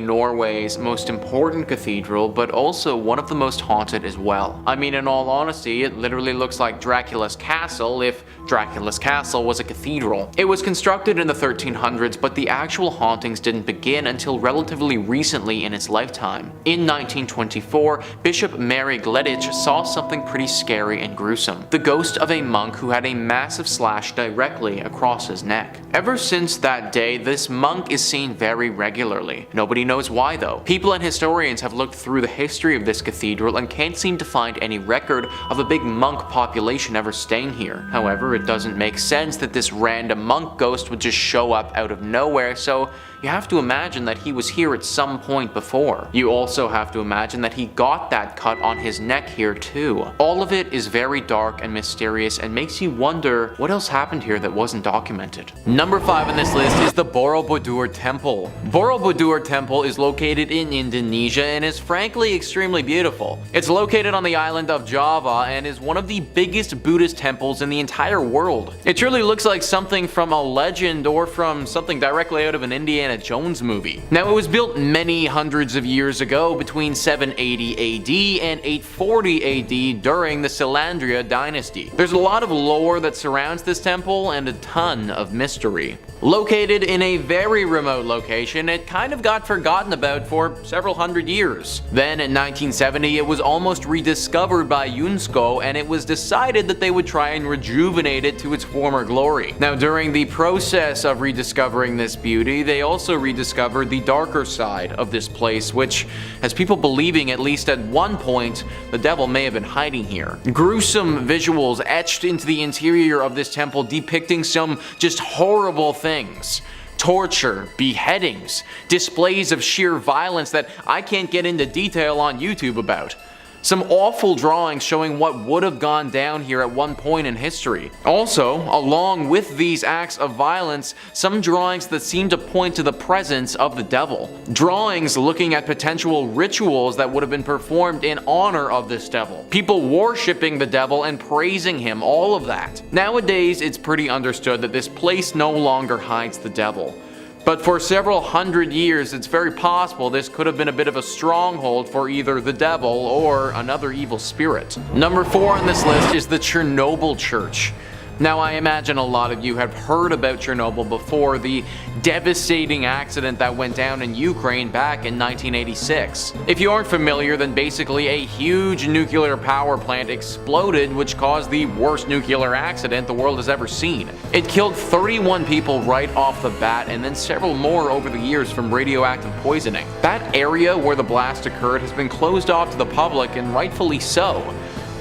Norway's most important cathedral, but also one of the most haunted as well. I mean, in all honesty, it literally looks like Dracula's castle if Dracula's castle was a cathedral. It was constructed in the 1300s, but the actual hauntings didn't begin until relatively recently in its lifetime. In 1924, Bishop Mary Gleditch saw something pretty scary and gruesome. The ghost of a monk who had a massive slash directly across his neck. Ever since that day, this monk is seen very regularly. Nobody knows why though. People and historians have looked through the history of this cathedral and can't seem to find any record of a big monk population ever staying here. However, it doesn't make sense that this random monk ghost would just show up out of nowhere, so you have to imagine that he was here at some point before. You also have to imagine that he got that cut on his neck here too. All of it is very dark and mysterious and makes you wonder what else happened here that wasn't documented. Number 5 on this list is the Borobudur Temple. Borobudur Temple is located in Indonesia and is frankly extremely beautiful. It's located on the island of Java and is one of the biggest Buddhist temples in the entire world. It truly looks like something from a legend or from something directly out of an Indiana Jones movie. Now, it was built many hundreds of years ago between 780 AD and 840 AD during the Selandria dynasty. There's a lot of lore that surrounds this temple and a ton of mystery. Located in a very remote location, it kind of got forgotten about for several hundred years. Then in 1970, it was almost rediscovered by UNESCO, and it was decided that they would try and rejuvenate it to its former glory. Now, during the process of rediscovering this beauty, they also rediscovered the darker side of this place, which has people believing at least at one point the devil may have been hiding here. Gruesome visuals etched into the interior of this temple depicting some just horrible things. Torture, beheadings, displays of sheer violence that I can't get into detail on YouTube about. Some awful drawings showing what would have gone down here at one point in history. Also, along with these acts of violence, some drawings that seem to point to the presence of the devil. Drawings looking at potential rituals that would have been performed in honor of this devil. People worshipping the devil and praising him, all of that. Nowadays, it's pretty understood that this place no longer hides the devil. But for several hundred years, it's very possible this could have been a bit of a stronghold for either the devil or another evil spirit. Number 4 on this list is the Chernobyl Church. Now, I imagine a lot of you have heard about Chernobyl before, the devastating accident that went down in Ukraine back in 1986. If you aren't familiar, then basically a huge nuclear power plant exploded, which caused the worst nuclear accident the world has ever seen. It killed 31 people right off the bat, and then several more over the years from radioactive poisoning. That area where the blast occurred has been closed off to the public, and rightfully so.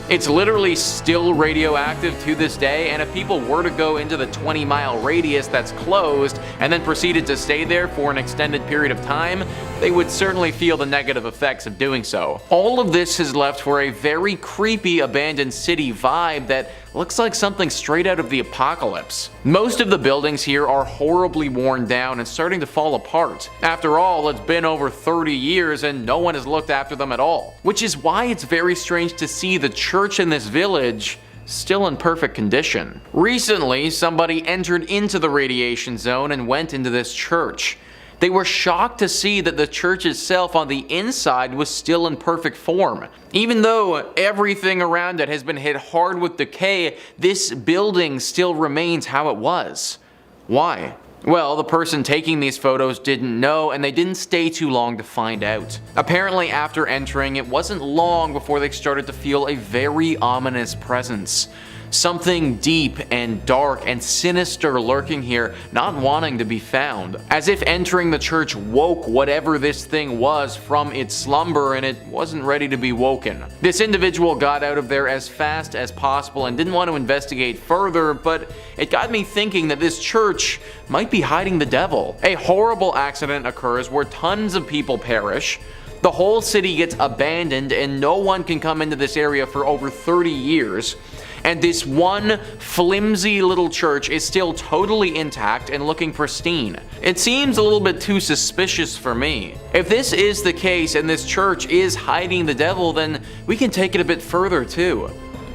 It's literally still radioactive to this day, and if people were to go into the 20-mile radius that's closed and then proceeded to stay there for an extended period of time, they would certainly feel the negative effects of doing so. All of this has left for a very creepy abandoned city vibe that looks like something straight out of the apocalypse. Most of the buildings here are horribly worn down and starting to fall apart. After all, it's been over 30 years and no one has looked after them at all. Which is why it's very strange to see the church in this village still in perfect condition. Recently, somebody entered into the radiation zone and went into this church. They were shocked to see that the church itself on the inside was still in perfect form. Even though everything around it has been hit hard with decay, this building still remains how it was. Why? Well, the person taking these photos didn't know, and they didn't stay too long to find out. Apparently, after entering, it wasn't long before they started to feel a very ominous presence. Something deep and dark and sinister lurking here, not wanting to be found. As if entering the church woke whatever this thing was from its slumber, and it wasn't ready to be woken. This individual got out of there as fast as possible and didn't want to investigate further, but it got me thinking that this church might be hiding the devil. A horrible accident occurs where tons of people perish. The whole city gets abandoned and no one can come into this area for over 30 years. And this one flimsy little church is still totally intact and looking pristine. It seems a little bit too suspicious for me. If this is the case and this church is hiding the devil, then we can take it a bit further too.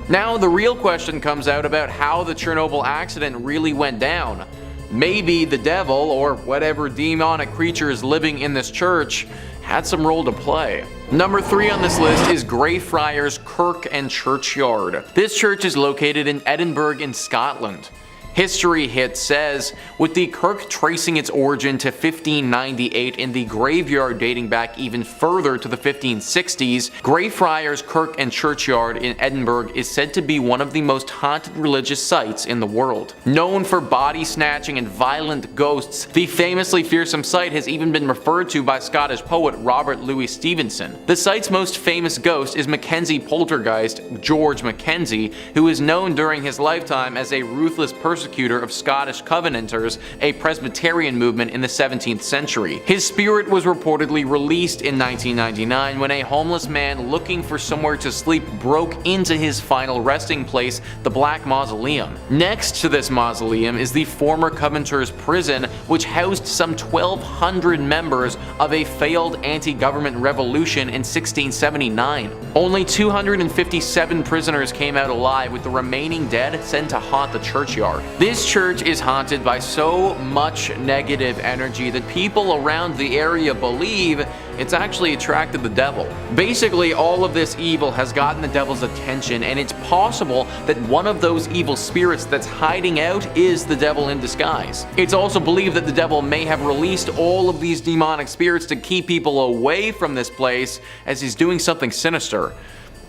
Now the real question comes out about how the Chernobyl accident really went down. Maybe the devil, or whatever demonic creature is living in this church, had some role to play. Number 3 on this list is Greyfriars Kirk and Churchyard. This church is located in Edinburgh in Scotland. History Hit says, with the Kirk tracing its origin to 1598 and the graveyard dating back even further to the 1560s, Greyfriars Kirk and Churchyard in Edinburgh is said to be one of the most haunted religious sites in the world. Known for body snatching and violent ghosts, the famously fearsome site has even been referred to by Scottish poet Robert Louis Stevenson. The site's most famous ghost is Mackenzie poltergeist George Mackenzie, who is known during his lifetime as a ruthless persecutor of Scottish Covenanters, a Presbyterian movement in the 17th century. His spirit was reportedly released in 1999 when a homeless man looking for somewhere to sleep broke into his final resting place, the Black Mausoleum. Next to this mausoleum is the former Covenanters prison, which housed some 1,200 members of a failed anti-government revolution in 1679. Only 257 prisoners came out alive, with the remaining dead sent to haunt the churchyard. This church is haunted by so much negative energy that people around the area believe it's actually attracted the devil. Basically, all of this evil has gotten the devil's attention, and it's possible that one of those evil spirits that's hiding out is the devil in disguise. It's also believed that the devil may have released all of these demonic spirits to keep people away from this place, as he's doing something sinister.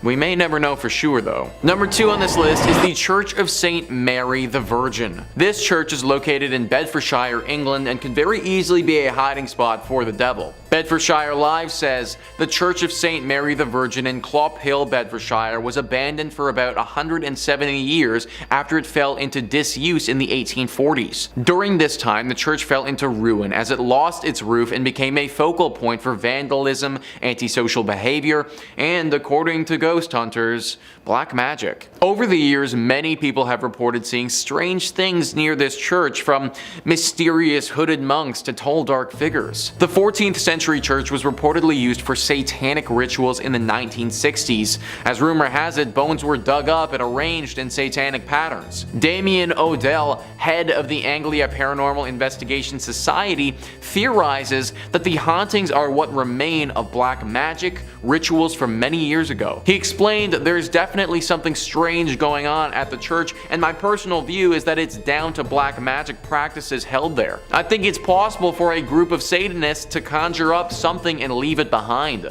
We may never know for sure though. Number 2 on this list is the Church of St. Mary the Virgin. This church is located in Bedfordshire, England, and can very easily be a hiding spot for the devil. Bedfordshire Live says, the Church of St. Mary the Virgin in Clop Hill, Bedfordshire was abandoned for about 170 years after it fell into disuse in the 1840s. During this time, the church fell into ruin as it lost its roof and became a focal point for vandalism, antisocial behavior, and, according to ghost hunters, black magic. Over the years, many people have reported seeing strange things near this church, from mysterious hooded monks to tall dark figures. The 14th century century church was reportedly used for satanic rituals in the 1960s. As rumor has it, bones were dug up and arranged in satanic patterns. Damien Odell, head of the Anglia Paranormal Investigation Society, theorizes that the hauntings are what remain of black magic rituals from many years ago. He explained, "There's definitely something strange going on at the church, and my personal view is that it's down to black magic practices held there. I think it's possible for a group of Satanists to conjure up something and leave it behind.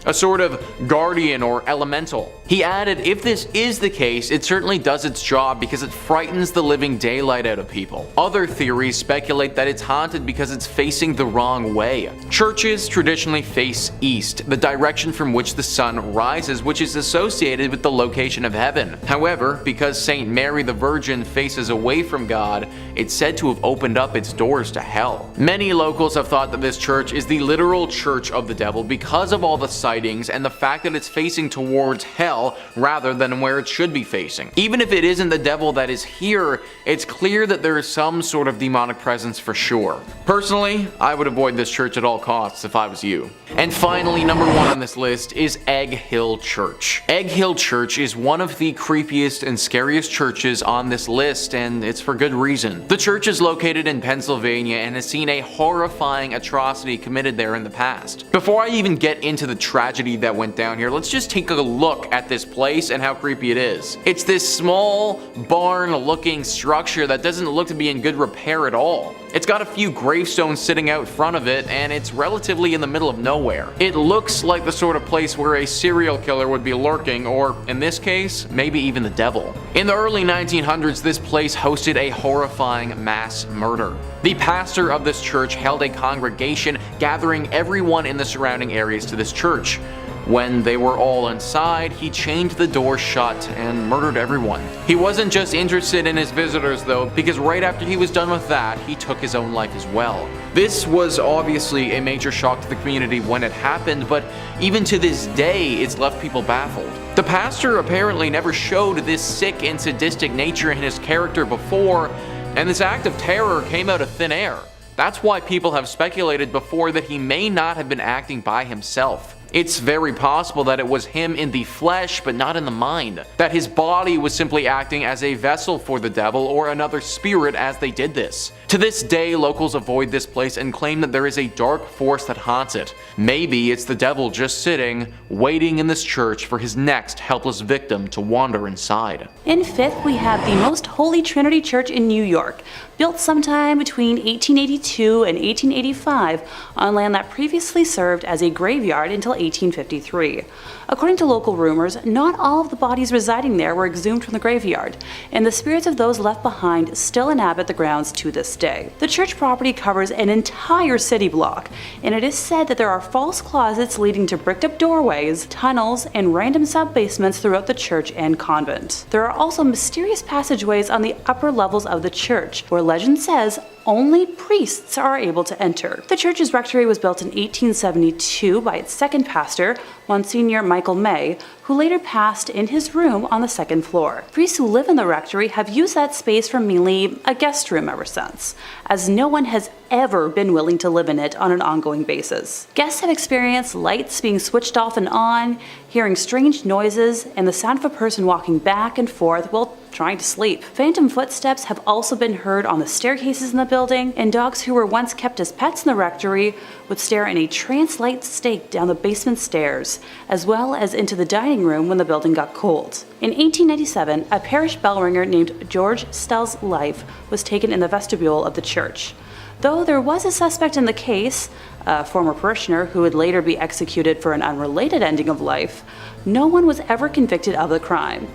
A sort of guardian or elemental." He added, "If this is the case, it certainly does its job because it frightens the living daylight out of people." Other theories speculate that it's haunted because it's facing the wrong way. Churches traditionally face east, the direction from which the sun rises, which is associated with the location of heaven. However, because St. Mary the Virgin faces away from God, it's said to have opened up its doors to hell. Many locals have thought that this church is the literal church of the devil because of all the sightings and the fact that it's facing towards hell rather than where it should be facing. Even if it isn't the devil that is here, it's clear that there is some sort of demonic presence for sure. Personally, I would avoid this church at all costs if I was you. And finally, number 1 on this list is Egg Hill Church. Egg Hill Church is one of the creepiest and scariest churches on this list, and it's for good reason. The church is located in Pennsylvania and has seen a horrifying atrocity committed there in the past. Before I even get into the tragedy that went down here, let's just take a look at this place and how creepy it is. It's this small barn-looking structure that doesn't look to be in good repair at all. It's got a few gravestones sitting out front of it, and it's relatively in the middle of nowhere. It looks like the sort of place where a serial killer would be lurking, or in this case, maybe even the devil. In the early 1900s, this place hosted a horrifying mass murder. The pastor of this church held a congregation, gathering everyone in the surrounding areas to this church. When they were all inside, he chained the door shut and murdered everyone. He wasn't just interested in his visitors though, because right after he was done with that, he took his own life as well. This was obviously a major shock to the community when it happened, but even to this day, it's left people baffled. The pastor apparently never showed this sick and sadistic nature in his character before, and this act of terror came out of thin air. That's why people have speculated before that he may not have been acting by himself. It's very possible that it was him in the flesh but not in the mind, that his body was simply acting as a vessel for the devil or another spirit as they did this. To this day, locals avoid this place and claim that there is a dark force that haunts it. Maybe it's the devil just sitting, waiting in this church for his next helpless victim to wander inside. In 5th, we have the Most Holy Trinity Church in New York, built sometime between 1882 and 1885 on land that previously served as a graveyard until 1853. According to local rumors, not all of the bodies residing there were exhumed from the graveyard, and the spirits of those left behind still inhabit the grounds to this day. The church property covers an entire city block, and it is said that there are false closets leading to bricked-up doorways, tunnels, and random sub-basements throughout the church and convent. There are also mysterious passageways on the upper levels of the church, where legend says only priests are able to enter. The church's rectory was built in 1872 by its second pastor, Monsignor Michael May, who later passed in his room on the second floor. Priests who live in the rectory have used that space for mainly a guest room ever since, as no one has ever been willing to live in it on an ongoing basis. Guests have experienced lights being switched off and on, hearing strange noises, and the sound of a person walking back and forth while trying to sleep. Phantom footsteps have also been heard on the staircases in the building, and dogs who were once kept as pets in the rectory would stare in a trance-like state down the basement stairs, as well as into the dining room when the building got cold. In 1897, a parish bell ringer named George Stell's life was taken in the vestibule of the church. Though there was a suspect in the case, a former parishioner who would later be executed for an unrelated ending of life, no one was ever convicted of the crime.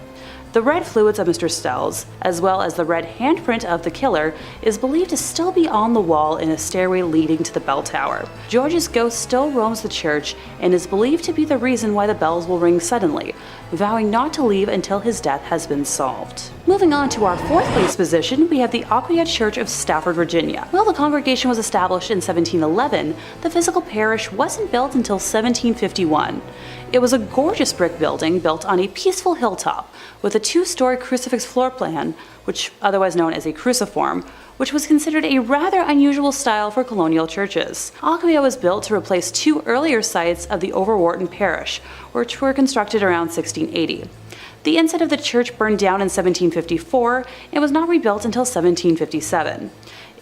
The red fluids of Mr. Stell's, as well as the red handprint of the killer, is believed to still be on the wall in a stairway leading to the bell tower. George's ghost still roams the church and is believed to be the reason why the bells will ring suddenly, vowing not to leave until his death has been solved. Moving on to our fourth place position, we have the Aquia Church of Stafford, Virginia. While the congregation was established in 1711, the physical parish wasn't built until 1751. It was a gorgeous brick building built on a peaceful hilltop with a 2-story crucifix floor plan, which otherwise known as a cruciform, which was considered a rather unusual style for colonial churches. Aquia was built to replace 2 earlier sites of the Overwharton Parish, which were constructed around 1680. The inside of the church burned down in 1754 and was not rebuilt until 1757.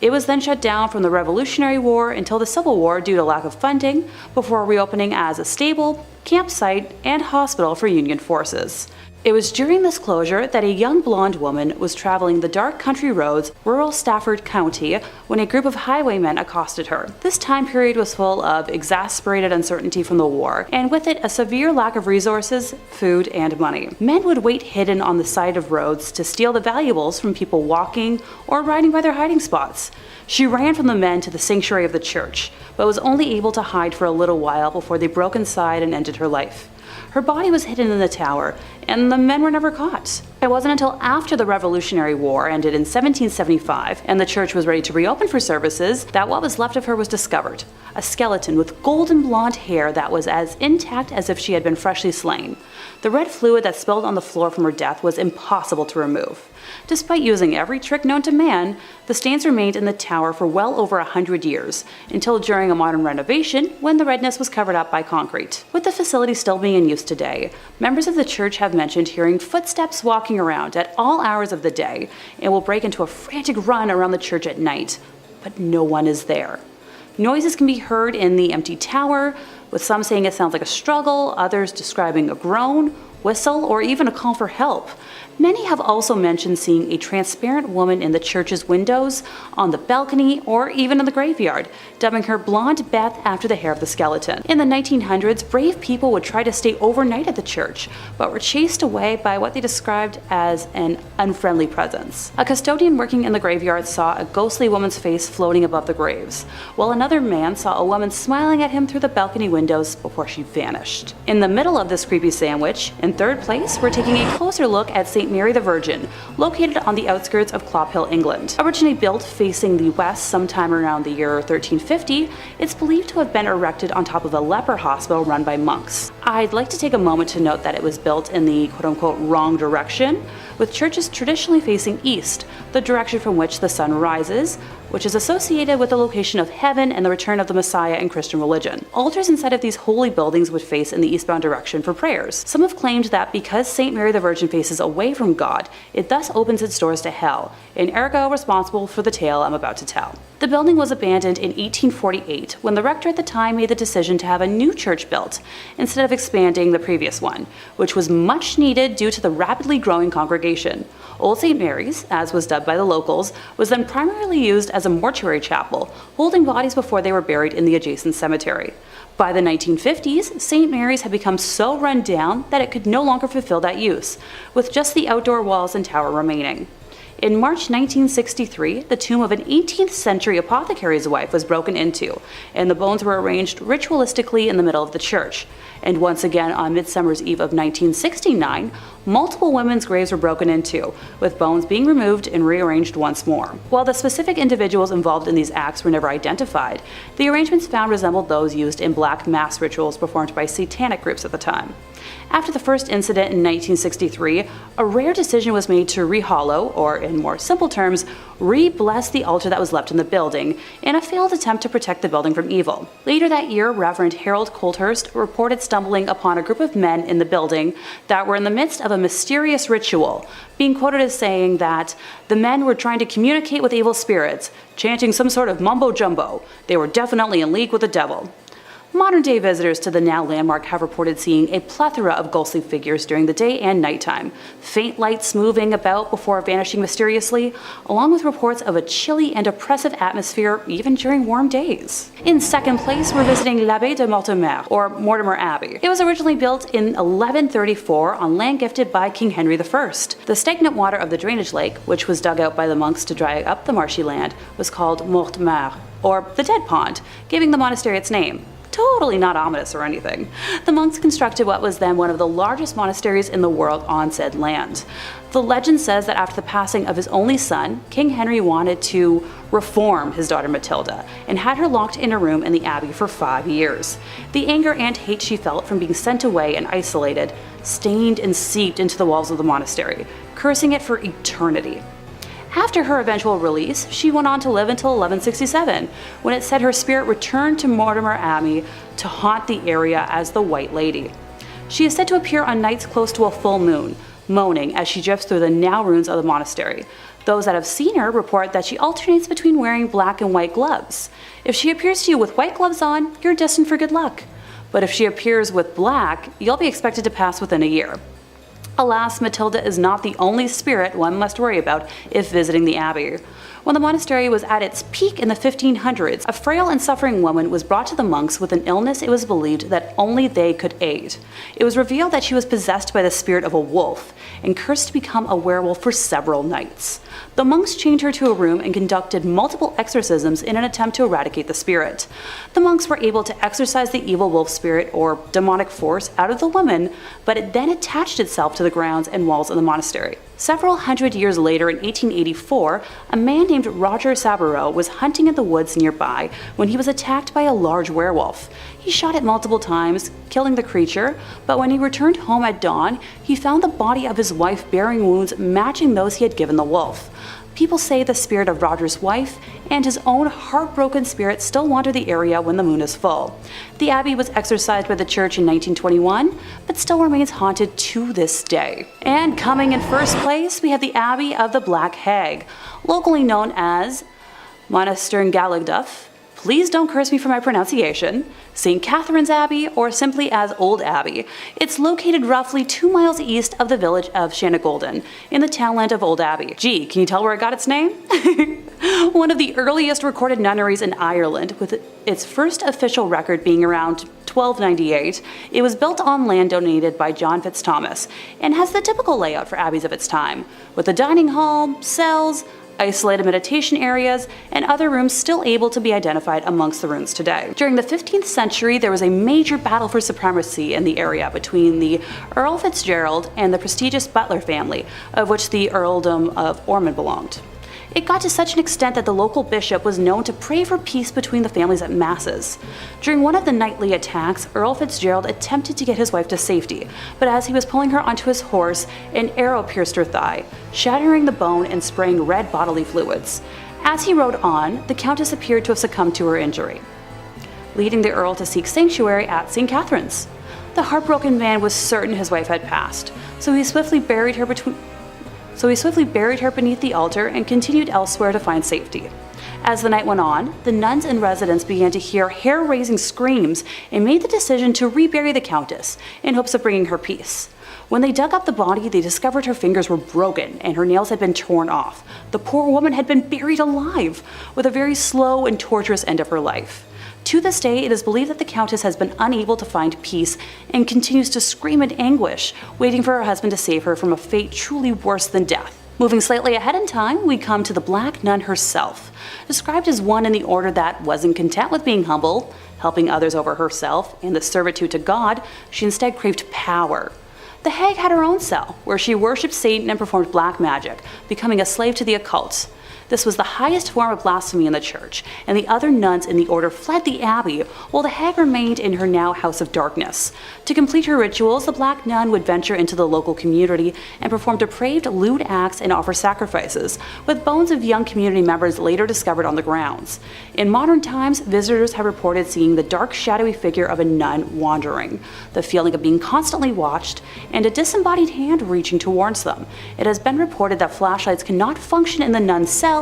It was then shut down from the Revolutionary War until the Civil War due to lack of funding, before reopening as a stable, campsite, and hospital for Union forces. It was during this closure that a young blonde woman was traveling the dark country roads, rural Stafford County, when a group of highwaymen accosted her. This time period was full of exasperated uncertainty from the war, and with it a severe lack of resources, food, and money. Men would wait hidden on the side of roads to steal the valuables from people walking or riding by their hiding spots. She ran from the men to the sanctuary of the church, but was only able to hide for a little while before they broke inside and ended her life. Her body was hidden in the tower, and the men were never caught. It wasn't until after the Revolutionary War ended in 1775 and the church was ready to reopen for services that what was left of her was discovered. A skeleton with golden blonde hair that was as intact as if she had been freshly slain. The red fluid that spilled on the floor from her death was impossible to remove. Despite using every trick known to man, the stains remained in the tower for well over 100 years, until during a modern renovation when the redness was covered up by concrete. With the facility still being in use today, members of the church have mentioned hearing footsteps walking around at all hours of the day and will break into a frantic run around the church at night, but no one is there. Noises can be heard in the empty tower, with some saying it sounds like a struggle, others describing a groan, whistle, or even a call for help. Many have also mentioned seeing a transparent woman in the church's windows, on the balcony, or even in the graveyard, dubbing her Blonde Beth after the hair of the skeleton. In the 1900s, brave people would try to stay overnight at the church, but were chased away by what they described as an unfriendly presence. A custodian working in the graveyard saw a ghostly woman's face floating above the graves, while another man saw a woman smiling at him through the balcony windows before she vanished. In the middle of this creepy sandwich, in third place, we're taking a closer look at St. Mary the Virgin, located on the outskirts of Clophill, England. Originally built facing the west sometime around the year 1350, it's believed to have been erected on top of a leper hospital run by monks. I'd like to take a moment to note that it was built in the quote-unquote wrong direction, with churches traditionally facing east, the direction from which the sun rises, which is associated with the location of heaven and the return of the Messiah in Christian religion. Altars inside of these holy buildings would face in the eastbound direction for prayers. Some have claimed that because St. Mary the Virgin faces away from God, it thus opens its doors to hell, and ergo responsible for the tale I'm about to tell. The building was abandoned in 1848 when the rector at the time made the decision to have a new church built, instead of expanding the previous one, which was much needed due to the rapidly growing congregation. Old St. Mary's, as was dubbed by the locals, was then primarily used as a mortuary chapel, holding bodies before they were buried in the adjacent cemetery. By the 1950s, St. Mary's had become so run down that it could no longer fulfill that use, with just the outdoor walls and tower remaining. In March 1963, the tomb of an 18th century apothecary's wife was broken into, and the bones were arranged ritualistically in the middle of the church. And once again, on Midsummer's Eve of 1969, multiple women's graves were broken into, with bones being removed and rearranged once more. While the specific individuals involved in these acts were never identified, the arrangements found resembled those used in black mass rituals performed by satanic groups at the time. After the first incident in 1963, a rare decision was made to rehollow, or in more simple terms, re-bless the altar that was left in the building, in a failed attempt to protect the building from evil. Later that year, Reverend Harold Colthurst reported stumbling upon a group of men in the building that were in the midst of a mysterious ritual, being quoted as saying that the men were trying to communicate with evil spirits, chanting some sort of mumbo-jumbo. They were definitely in league with the devil. Modern-day visitors to the now landmark have reported seeing a plethora of ghostly figures during the day and nighttime, faint lights moving about before vanishing mysteriously, along with reports of a chilly and oppressive atmosphere even during warm days. In second place, we're visiting l'Abbaye de Mortimer, or Mortimer Abbey. It was originally built in 1134 on land gifted by King Henry I. The stagnant water of the drainage lake, which was dug out by the monks to dry up the marshy land, was called Mortimer, or the Dead Pond, giving the monastery its name. totally not ominous or anything. The monks constructed what was then one of the largest monasteries in the world on said land. The legend says that after the passing of his only son, King Henry wanted to reform his daughter Matilda and had her locked in a room in the abbey for 5 years. The anger and hate she felt from being sent away and isolated stained and seeped into the walls of the monastery, cursing it for eternity. After her eventual release, she went on to live until 1167, when it said her spirit returned to Mortimer Abbey to haunt the area as the White Lady. She is said to appear on nights close to a full moon, moaning as she drifts through the now ruins of the monastery. Those that have seen her report that she alternates between wearing black and white gloves. If she appears to you with white gloves on, you're destined for good luck. But if she appears with black, you'll be expected to pass within a year. Alas, Matilda is not the only spirit one must worry about if visiting the abbey. When the monastery was at its peak in the 1500s, a frail and suffering woman was brought to the monks with an illness it was believed that only they could aid. It was revealed that she was possessed by the spirit of a wolf and cursed to become a werewolf for several nights. The monks chained her to a room and conducted multiple exorcisms in an attempt to eradicate the spirit. The monks were able to exorcise the evil wolf spirit or demonic force out of the woman, but it then attached itself to the grounds and walls of the monastery. Several hundred years later, in 1884, a man named Roger Saboureau was hunting in the woods nearby when he was attacked by a large werewolf. He shot it multiple times, killing the creature, but when he returned home at dawn, he found the body of his wife bearing wounds matching those he had given the wolf. People say the spirit of Roger's wife and his own heartbroken spirit still wander the area when the moon is full. The abbey was exorcised by the church in 1921, but still remains haunted to this day. And coming in first place, we have the Abbey of the Black Hag, locally known as Monasterngallagduff. Please don't curse me for my pronunciation. St. Catherine's Abbey, or simply as Old Abbey. It's located roughly 2 miles east of the village of Shanagolden, in the townland of Old Abbey. Gee, can you tell where it got its name? One of the earliest recorded nunneries in Ireland, with its first official record being around 1298, it was built on land donated by John Fitzthomas, and has the typical layout for abbeys of its time, with a dining hall, cells, isolated meditation areas, and other rooms still able to be identified amongst the ruins today. During the 15th century, there was a major battle for supremacy in the area between the Earl Fitzgerald and the prestigious Butler family, of which the Earldom of Ormond belonged. It got to such an extent that the local bishop was known to pray for peace between the families at masses. During one of the nightly attacks, Earl Fitzgerald attempted to get his wife to safety, but as he was pulling her onto his horse, an arrow pierced her thigh, shattering the bone and spraying red bodily fluids. As he rode on, the Countess appeared to have succumbed to her injury, leading the Earl to seek sanctuary at St. Catherine's. The heartbroken man was certain his wife had passed, so he swiftly buried her beneath the altar and continued elsewhere to find safety. As the night went on, the nuns and residents began to hear hair-raising screams and made the decision to rebury the Countess in hopes of bringing her peace. When they dug up the body, they discovered her fingers were broken and her nails had been torn off. The poor woman had been buried alive, with a very slow and torturous end of her life. To this day, it is believed that the Countess has been unable to find peace and continues to scream in anguish, waiting for her husband to save her from a fate truly worse than death. Moving slightly ahead in time, we come to the Black Nun herself. Described as one in the order that wasn't content with being humble, helping others over herself, and the servitude to God, she instead craved power. The hag had her own cell, where she worshipped Satan and performed black magic, becoming a slave to the occult. This was the highest form of blasphemy in the church, and the other nuns in the order fled the abbey, while the hag remained in her now house of darkness. To complete her rituals, the Black Nun would venture into the local community and perform depraved, lewd acts and offer sacrifices, with bones of young community members later discovered on the grounds. In modern times, visitors have reported seeing the dark, shadowy figure of a nun wandering, the feeling of being constantly watched, and a disembodied hand reaching towards them. It has been reported that flashlights cannot function in the nun's cell,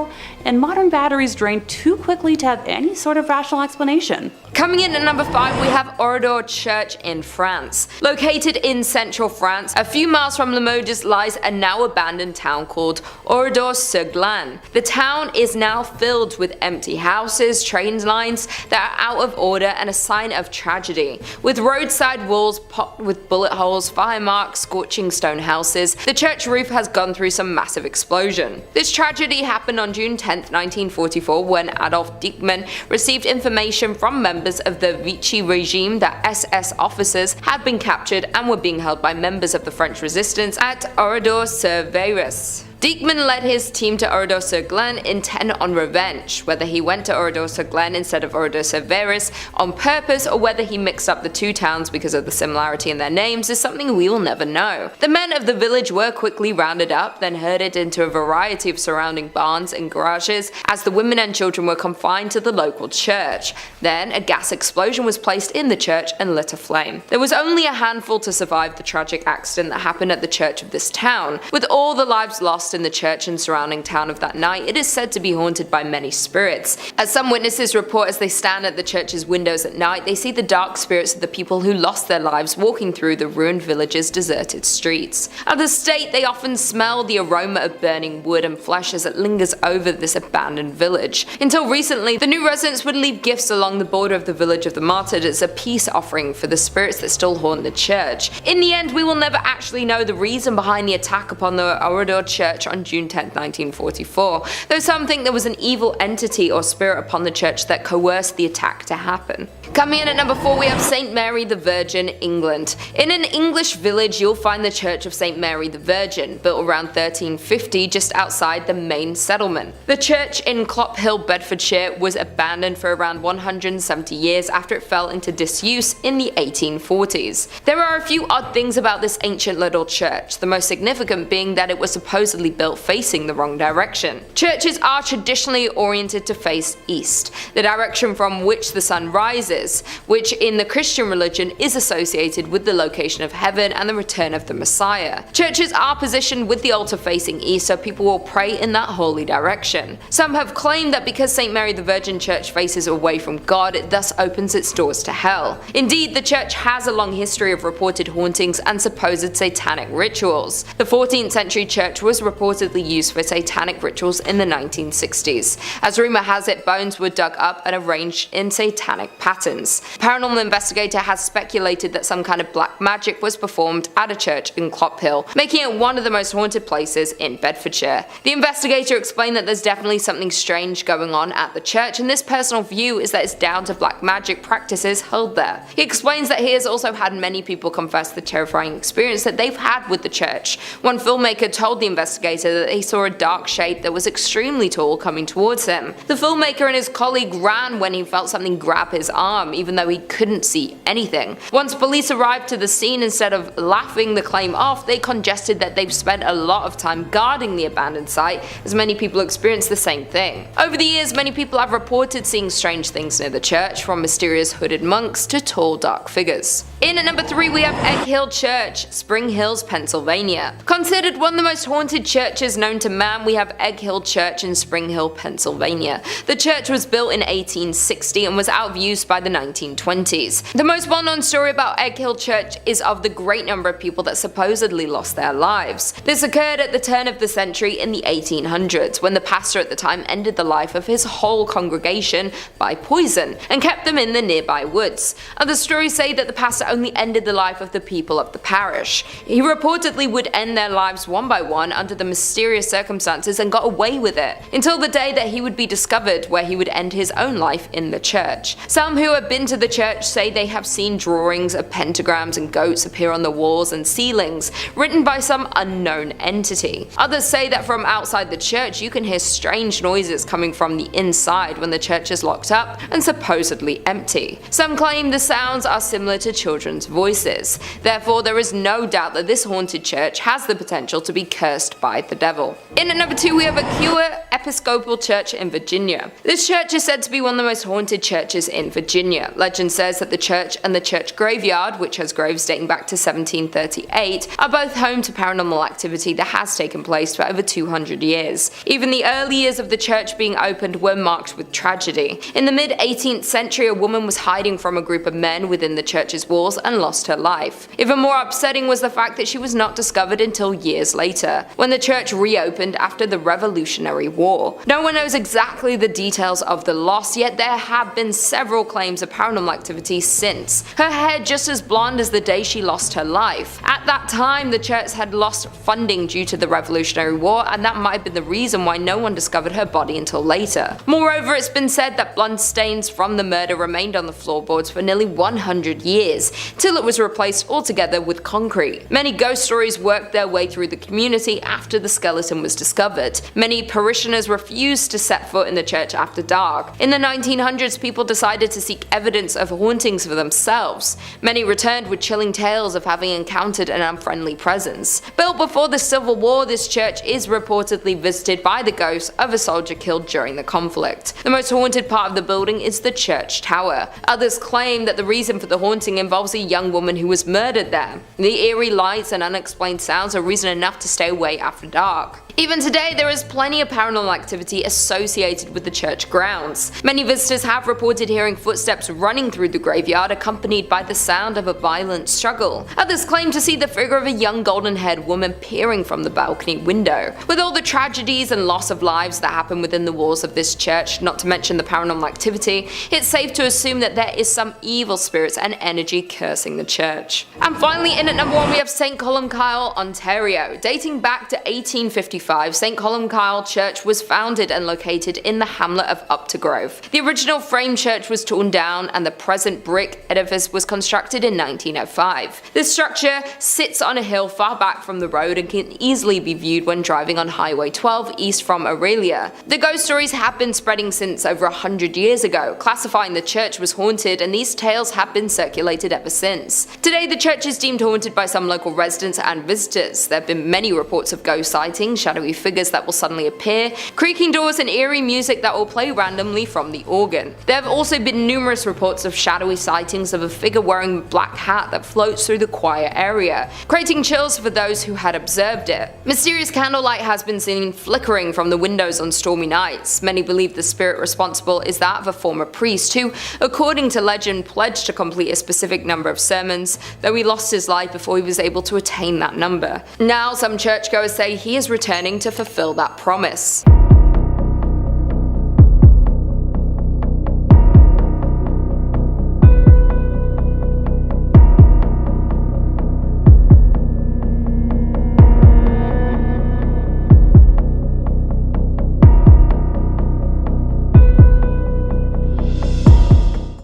and modern batteries drain too quickly to have any sort of rational explanation. Coming in at number 5, we have Oradour Church in France. Located in central France, a few miles from Limoges lies a now abandoned town called Oradour-sur-Glane. The town is now filled with empty houses, train lines that are out of order, and a sign of tragedy. With roadside walls pocked with bullet holes, fire marks, scorching stone houses, the church roof has gone through some massive explosion. This tragedy happened on June 10, 1944, when Adolf Dieckmann received information from members of the Vichy regime that SS officers had been captured and were being held by members of the French resistance at Oradour-sur-Glane. Dieckmann led his team to Oradour-sur-Glane intent on revenge. Whether he went to Oradour-sur-Glane instead of Oradour-sur-Veres on purpose or whether he mixed up the two towns because of the similarity in their names is something we will never know. The men of the village were quickly rounded up, then herded into a variety of surrounding barns and garages as the women and children were confined to the local church. Then a gas explosion was placed in the church and lit aflame. There was only a handful to survive the tragic accident that happened at the church of this town. With all the lives lost in the church and surrounding town of that night, it is said to be haunted by many spirits. As some witnesses report, as they stand at the church's windows at night, they see the dark spirits of the people who lost their lives walking through the ruined village's deserted streets. At the state, they often smell the aroma of burning wood and flesh as it lingers over this abandoned village. Until recently, the new residents would leave gifts along the border of the village of the martyred as a peace offering for the spirits that still haunt the church. In the end, we will never actually know the reason behind the attack upon the Oradour Church on June 10, 1944, though some think there was an evil entity or spirit upon the church that coerced the attack to happen. Coming in at number 4, we have St. Mary the Virgin, England. In an English village, you'll find the Church of St. Mary the Virgin, built around 1350 just outside the main settlement. The church in Clophill, Bedfordshire, was abandoned for around 170 years after it fell into disuse in the 1840s. There are a few odd things about this ancient little church, the most significant being that it was supposedly built facing the wrong direction. Churches are traditionally oriented to face east, the direction from which the sun rises, which in the Christian religion is associated with the location of heaven and the return of the Messiah. Churches are positioned with the altar facing east so people will pray in that holy direction. Some have claimed that because St. Mary the Virgin Church faces away from God, it thus opens its doors to hell. Indeed, the church has a long history of reported hauntings and supposed satanic rituals. The 14th century church was reportedly used for satanic rituals in the 1960s. As rumor has it, bones were dug up and arranged in satanic patterns. A paranormal investigator has speculated that some kind of black magic was performed at a church in Clophill, making it one of the most haunted places in Bedfordshire. The investigator explained that there's definitely something strange going on at the church, and this personal view is that it's down to black magic practices held there. He explains that he has also had many people confess the terrifying experience that they've had with the church. One filmmaker told the investigator that he saw a dark shape that was extremely tall coming towards him. The filmmaker and his colleague ran when he felt something grab his arm, even though he couldn't see anything. Once police arrived to the scene, instead of laughing the claim off, they congested that they've spent a lot of time guarding the abandoned site, as many people experienced the same thing. Over the years, many people have reported seeing strange things near the church, from mysterious hooded monks to tall dark figures. In at number 3, we have Egg Hill Church, Spring Hills, Pennsylvania. Considered one of the most haunted churches known to man, we have Egg Hill Church in Spring Hill, Pennsylvania. The church was built in 1860 and was out of use by the 1920s. The most well-known story about Egg Hill Church is of the great number of people that supposedly lost their lives. This occurred at the turn of the century in the 1800s, when the pastor at the time ended the life of his whole congregation by poison and kept them in the nearby woods. Other stories say that the pastor only ended the life of the people of the parish. He reportedly would end their lives one by one under the mysterious circumstances and got away with it, until the day that he would be discovered, where he would end his own life in the church. Some who have been to the church say they have seen drawings of pentagrams and goats appear on the walls and ceilings, written by some unknown entity. Others say that from outside the church you can hear strange noises coming from the inside when the church is locked up and supposedly empty. Some claim the sounds are similar to children's voices. Therefore, there is no doubt that this haunted church has the potential to be cursed by the devil. In at number 2, we have Aquia Episcopal Church in Virginia. This church is said to be one of the most haunted churches in Virginia. Legend says that the church and the church graveyard, which has graves dating back to 1738, are both home to paranormal activity that has taken place for over 200 years. Even the early years of the church being opened were marked with tragedy. In the mid-18th century, a woman was hiding from a group of men within the church's walls and lost her life. Even more upsetting was the fact that she was not discovered until years later. When the church reopened after the Revolutionary War. No one knows exactly the details of the loss, yet there have been several claims of paranormal activity since. Her hair just as blonde as the day she lost her life. At that time, the church had lost funding due to the Revolutionary War, and that might have been the reason why no one discovered her body until later. Moreover, it's been said that blood stains from the murder remained on the floorboards for nearly 100 years, till it was replaced altogether with concrete. Many ghost stories worked their way through the community after the skeleton was discovered. Many parishioners refused to set foot in the church after dark. In the 1900s, people decided to seek evidence of hauntings for themselves. Many returned with chilling tales of having encountered an unfriendly presence. Built before the Civil War, this church is reportedly visited by the ghost of a soldier killed during the conflict. The most haunted part of the building is the church tower. Others claim that the reason for the haunting involves a young woman who was murdered there. The eerie lights and unexplained sounds are reason enough to stay away after dark. Even today, there is plenty of paranormal activity associated with the church grounds. Many visitors have reported hearing footsteps running through the graveyard accompanied by the sound of a violent struggle. Others claim to see the figure of a young golden-haired woman peering from the balcony window. With all the tragedies and loss of lives that happen within the walls of this church, not to mention the paranormal activity, it's safe to assume that there is some evil spirits and energy cursing the church. And finally, in at number 1 we have St. Columcille, Ontario. Dating back to 1855, St. Columcille Church was founded and located in the hamlet of Uptergrove. The original frame church was torn down and the present brick edifice was constructed in 1905. This structure sits on a hill far back from the road and can easily be viewed when driving on Highway 12 east from Aurelia. The ghost stories have been spreading since over 100 years ago, classifying the church was haunted, and these tales have been circulated ever since. Today, the church is deemed haunted by some local residents and visitors. There have been many reports of ghost sightings, shadowy figures that will suddenly appear, creaking doors and eerie music that will play randomly from the organ. There have also been numerous reports of shadowy sightings of a figure wearing a black hat that floats through the choir area, creating chills for those who had observed it. Mysterious candlelight has been seen flickering from the windows on stormy nights. Many believe the spirit responsible is that of a former priest who, according to legend, pledged to complete a specific number of sermons, though he lost his life before he was able to attain that number. Now some churchgoers say he is returning to fulfill that promise.